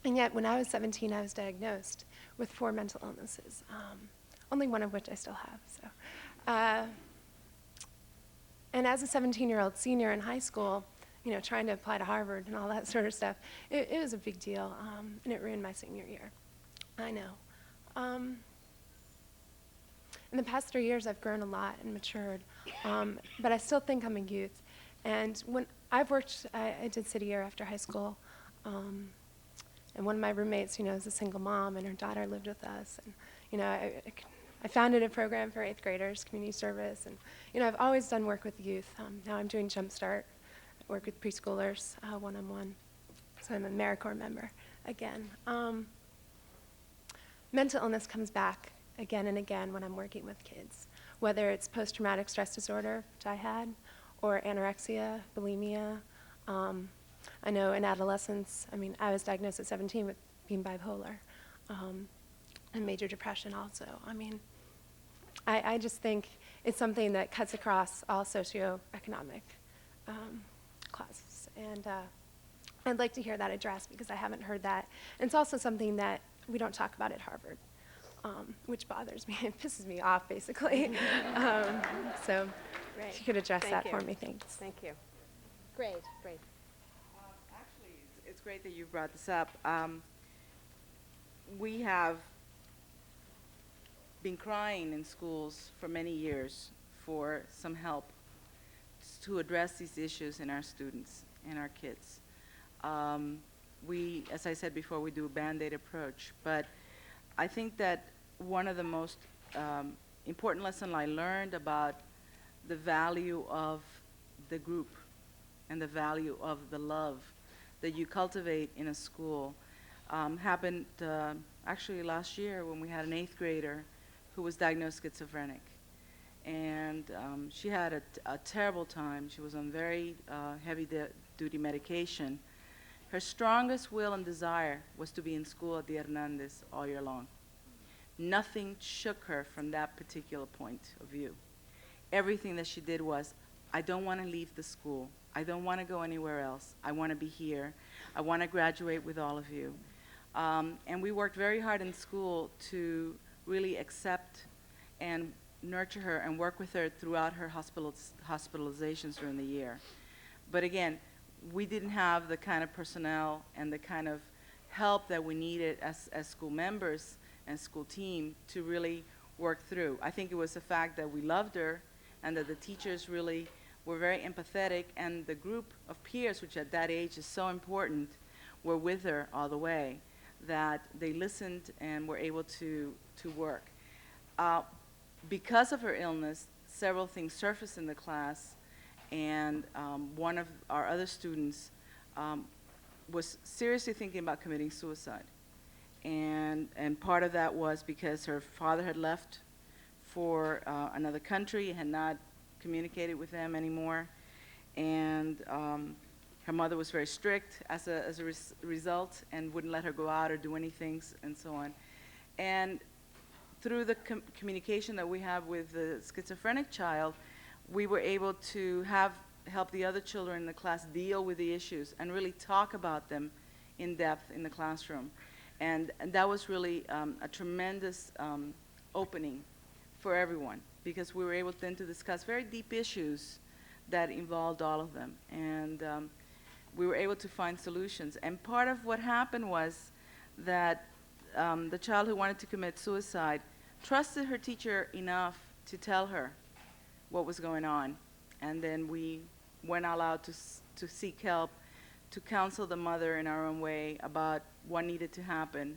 yet, when I was 17, I was diagnosed with 4 mental illnesses, only one of which I still have. So, and as a 17-year-old senior in high school, you know, trying to apply to Harvard and all that sort of stuff, it was a big deal, and it ruined my senior year. I know. In the past 3 years, I've grown a lot and matured, but I still think I'm a youth. And when I've worked, I did city year after high school, and one of my roommates, you know, is a single mom, and her daughter lived with us. And, you know, I founded a program for 8th graders, community service, and, you know, I've always done work with youth. Now I'm doing Jumpstart, I work with preschoolers one-on-one, so I'm a AmeriCorps member again. Mental illness comes back again and again when I'm working with kids, whether it's post-traumatic stress disorder, which I had, or anorexia, bulimia. I know in adolescence, I mean, I was diagnosed at 17 with being bipolar, and major depression also. I mean, I just think it's something that cuts across all socioeconomic classes, and I'd like to hear that addressed because I haven't heard that. And it's also something that we don't talk about at Harvard, which bothers me. It pisses me off, basically. So if you could address that for me, thanks. Thank you. Great, great. Actually, it's great that you brought this up. We have been crying in schools for many years for some help to address these issues in our students and our kids. We, as I said before, we do a Band-Aid approach, but I think that one of the most important lessons I learned about the value of the group and the value of the love that you cultivate in a school happened actually last year when we had an 8th grader who was diagnosed schizophrenic. And she had a terrible time. She was on very heavy-duty medication. Her strongest will and desire was to be in school at the Hernandez all year long. Nothing shook her from that particular point of view. Everything that she did was, I don't want to leave the school. I don't want to go anywhere else. I want to be here. I want to graduate with all of you. And we worked very hard in school to really accept and nurture her and work with her throughout her hospitalizations during the year. But again, we didn't have the kind of personnel and the kind of help that we needed as school members and school team to really work through. I think it was the fact that we loved her and that the teachers really were very empathetic, and the group of peers, which at that age is so important, were with her all the way, that they listened and were able to work. Because of her illness, several things surfaced in the class, and one of our other students was seriously thinking about committing suicide. And part of that was because her father had left for another country, had not communicated with them anymore, and her mother was very strict as a result and wouldn't let her go out or do anything and so on. And through the communication that we have with the schizophrenic child, we were able to help the other children in the class deal with the issues and really talk about them in depth in the classroom. And that was really a tremendous opening for everyone, because we were able then to discuss very deep issues that involved all of them. And we were able to find solutions. And part of what happened was that the child who wanted to commit suicide trusted her teacher enough to tell her what was going on. And then we went all out to seek help, to counsel the mother in our own way about what needed to happen,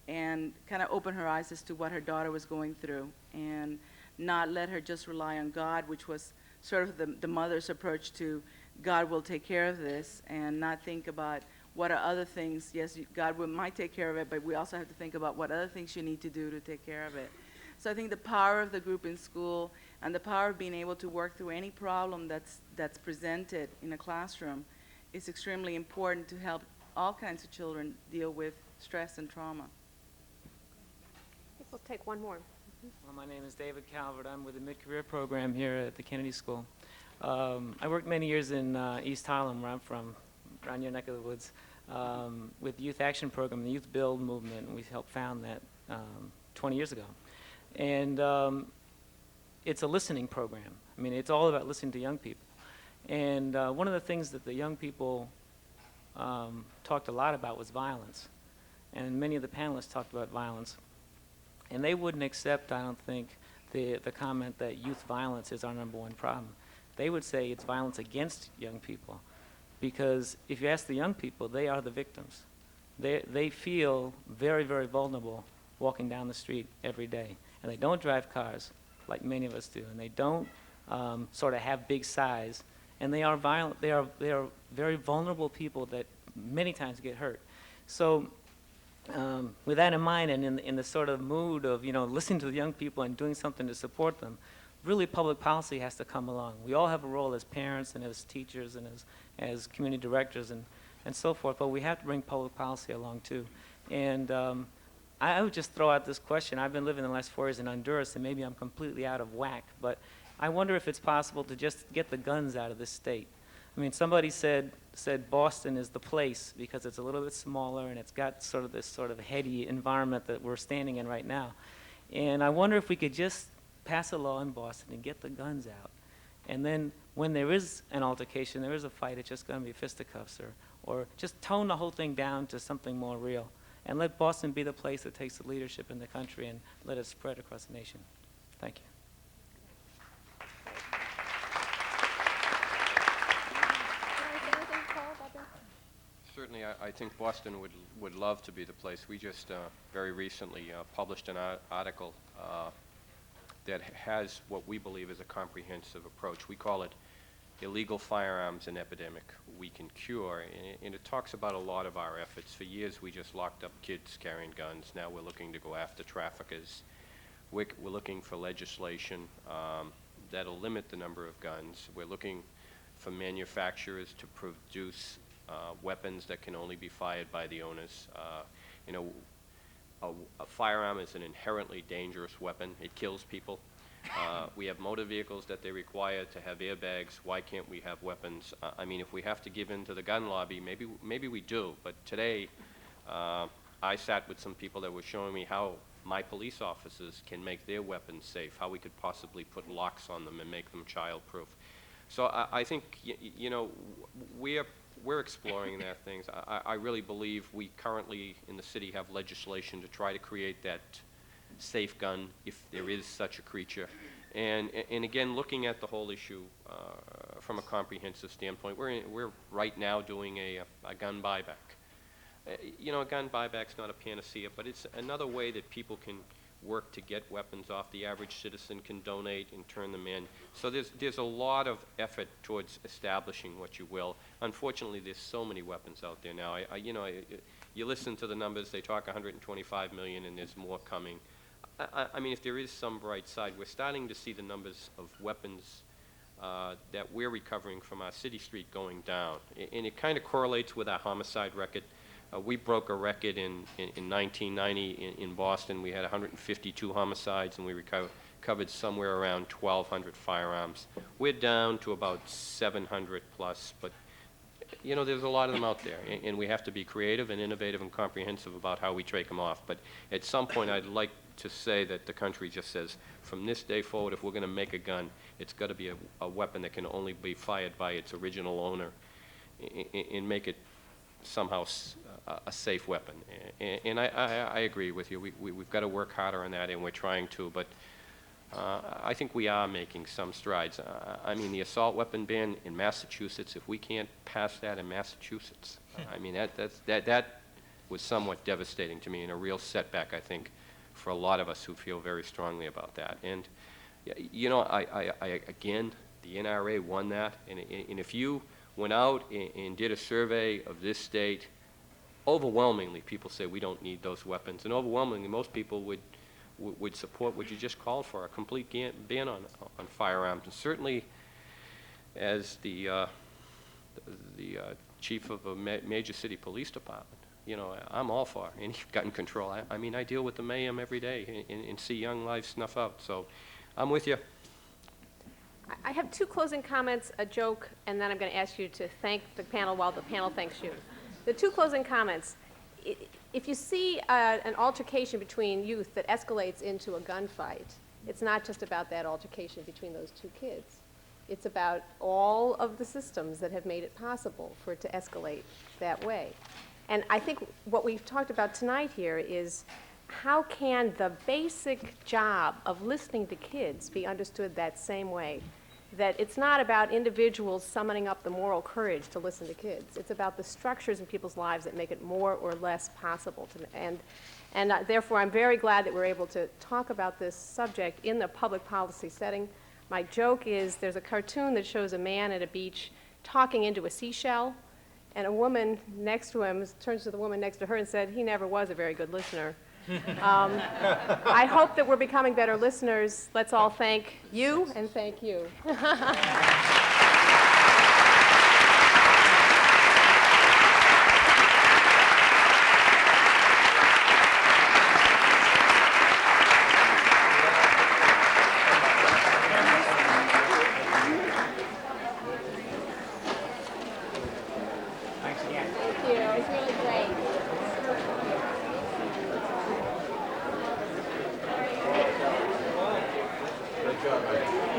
and kind of open her eyes as to what her daughter was going through. And not let her just rely on God, which was sort of the mother's approach to God will take care of this, and not think about what are other things. Yes, God might take care of it, but we also have to think about what other things you need to do to take care of it. So I think the power of the group in school and the power of being able to work through any problem that's presented in a classroom is extremely important to help all kinds of children deal with stress and trauma. I think we'll take one more. Well, my name is David Calvert. I'm with the mid-career program here at the Kennedy School. I worked many years in East Harlem, where I'm from, around your neck of the woods, with the Youth Action Program, the Youth Build movement, and we helped found that 20 years ago. And it's a listening program. I mean, it's all about listening to young people. And one of the things that the young people talked a lot about was violence. And many of the panelists talked about violence. And they wouldn't accept, I don't think, the comment that youth violence is our #1 problem. They would say it's violence against young people. Because if you ask the young people, they are the victims. They feel very, very vulnerable walking down the street every day. And they don't drive cars like many of us do. And they don't sort of have big size. And they are violent. They are very vulnerable people that many times get hurt. So with that in mind, and in the sort of mood of listening to the young people and doing something to support them, really public policy has to come along. We all have a role as parents and as teachers and as community directors and so forth, but we have to bring public policy along too. And I would just throw out this question. I've been living the last 4 years in Honduras, and maybe I'm completely out of whack, but I wonder if it's possible to just get the guns out of this state. I mean, somebody said Boston is the place because it's a little bit smaller and it's got sort of this sort of heady environment that we're standing in right now. And I wonder if we could just pass a law in Boston and get the guns out. And then when there is an altercation, there is a fight, it's just going to be fisticuffs or just tone the whole thing down to something more real. And let Boston be the place that takes the leadership in the country and let it spread across the nation. Thank you. Certainly, I think Boston would love to be the place. We just very recently published an article that has what we believe is a comprehensive approach. We call it Illegal Firearms and Epidemic We Can Cure, and it talks about a lot of our efforts. For years, we just locked up kids carrying guns. Now we're looking to go after traffickers. We're looking for legislation that'll limit the number of guns. We're looking for manufacturers to produce weapons that can only be fired by the owners. A firearm is an inherently dangerous weapon. It kills people. We have motor vehicles that they require to have airbags. Why can't we have weapons? I mean, if we have to give in to the gun lobby, maybe we do. But today, I sat with some people that were showing me how my police officers can make their weapons safe, how we could possibly put locks on them and make them child-proof. So I think, we're exploring that things. I really believe we currently in the city have legislation to try to create that safe gun if there is such a creature. And again, looking at the whole issue from a comprehensive standpoint, we're right now doing a gun buyback. A gun buyback's not a panacea, but it's another way that people can work to get weapons off. The average citizen can donate and turn them in. So there's a lot of effort towards establishing what you will. Unfortunately, there's so many weapons out there now. You listen to the numbers, they talk 125 million and there's more coming. I mean, if there is some bright side, we're starting to see the numbers of weapons that we're recovering from our city street going down. And it kind of correlates with our homicide record. We broke a record in 1990 in Boston. We had 152 homicides, and we recovered somewhere around 1,200 firearms. We're down to about 700 plus, but there's a lot of them out there, and we have to be creative and innovative and comprehensive about how we take them off. But at some point, I'd like to say that the country just says, from this day forward, if we're going to make a gun, it's got to be a weapon that can only be fired by its original owner, and make it somehow a safe weapon. And I agree with you. We've got to work harder on that, and we're trying to, but I think we are making some strides. I mean, the assault weapon ban in Massachusetts, if we can't pass that in Massachusetts, I mean, that was somewhat devastating to me and a real setback, I think, for a lot of us who feel very strongly about that. And You know, again, the NRA won that, and if you went out and did a survey of this state, overwhelmingly people say we don't need those weapons, and overwhelmingly most people would support what you just called for, a complete ban on firearms. And certainly, as the chief of a major city police department, you know, I'm all for any gun control. I mean, I deal with the mayhem every day and see young lives snuff out. So I'm with you. I have two closing comments, a joke, and then I'm going to ask you to thank the panel while the panel thanks you. The two closing comments. If you see an altercation between youth that escalates into a gunfight, it's not just about that altercation between those two kids. It's about all of the systems that have made it possible for it to escalate that way. And I think what we've talked about tonight here is how can the basic job of listening to kids be understood that same way? That it's not about individuals summoning up the moral courage to listen to kids. It's about the structures in people's lives that make it more or less possible. And therefore, I'm very glad that we're able to talk about this subject in the public policy setting. My joke is there's a cartoon that shows a man at a beach talking into a seashell, and a woman next to him turns to the woman next to her and said, "He never was a very good listener." I hope that we're becoming better listeners. Let's all thank you and thank you. Thanks again. Thank you. It was really great. Good job, man.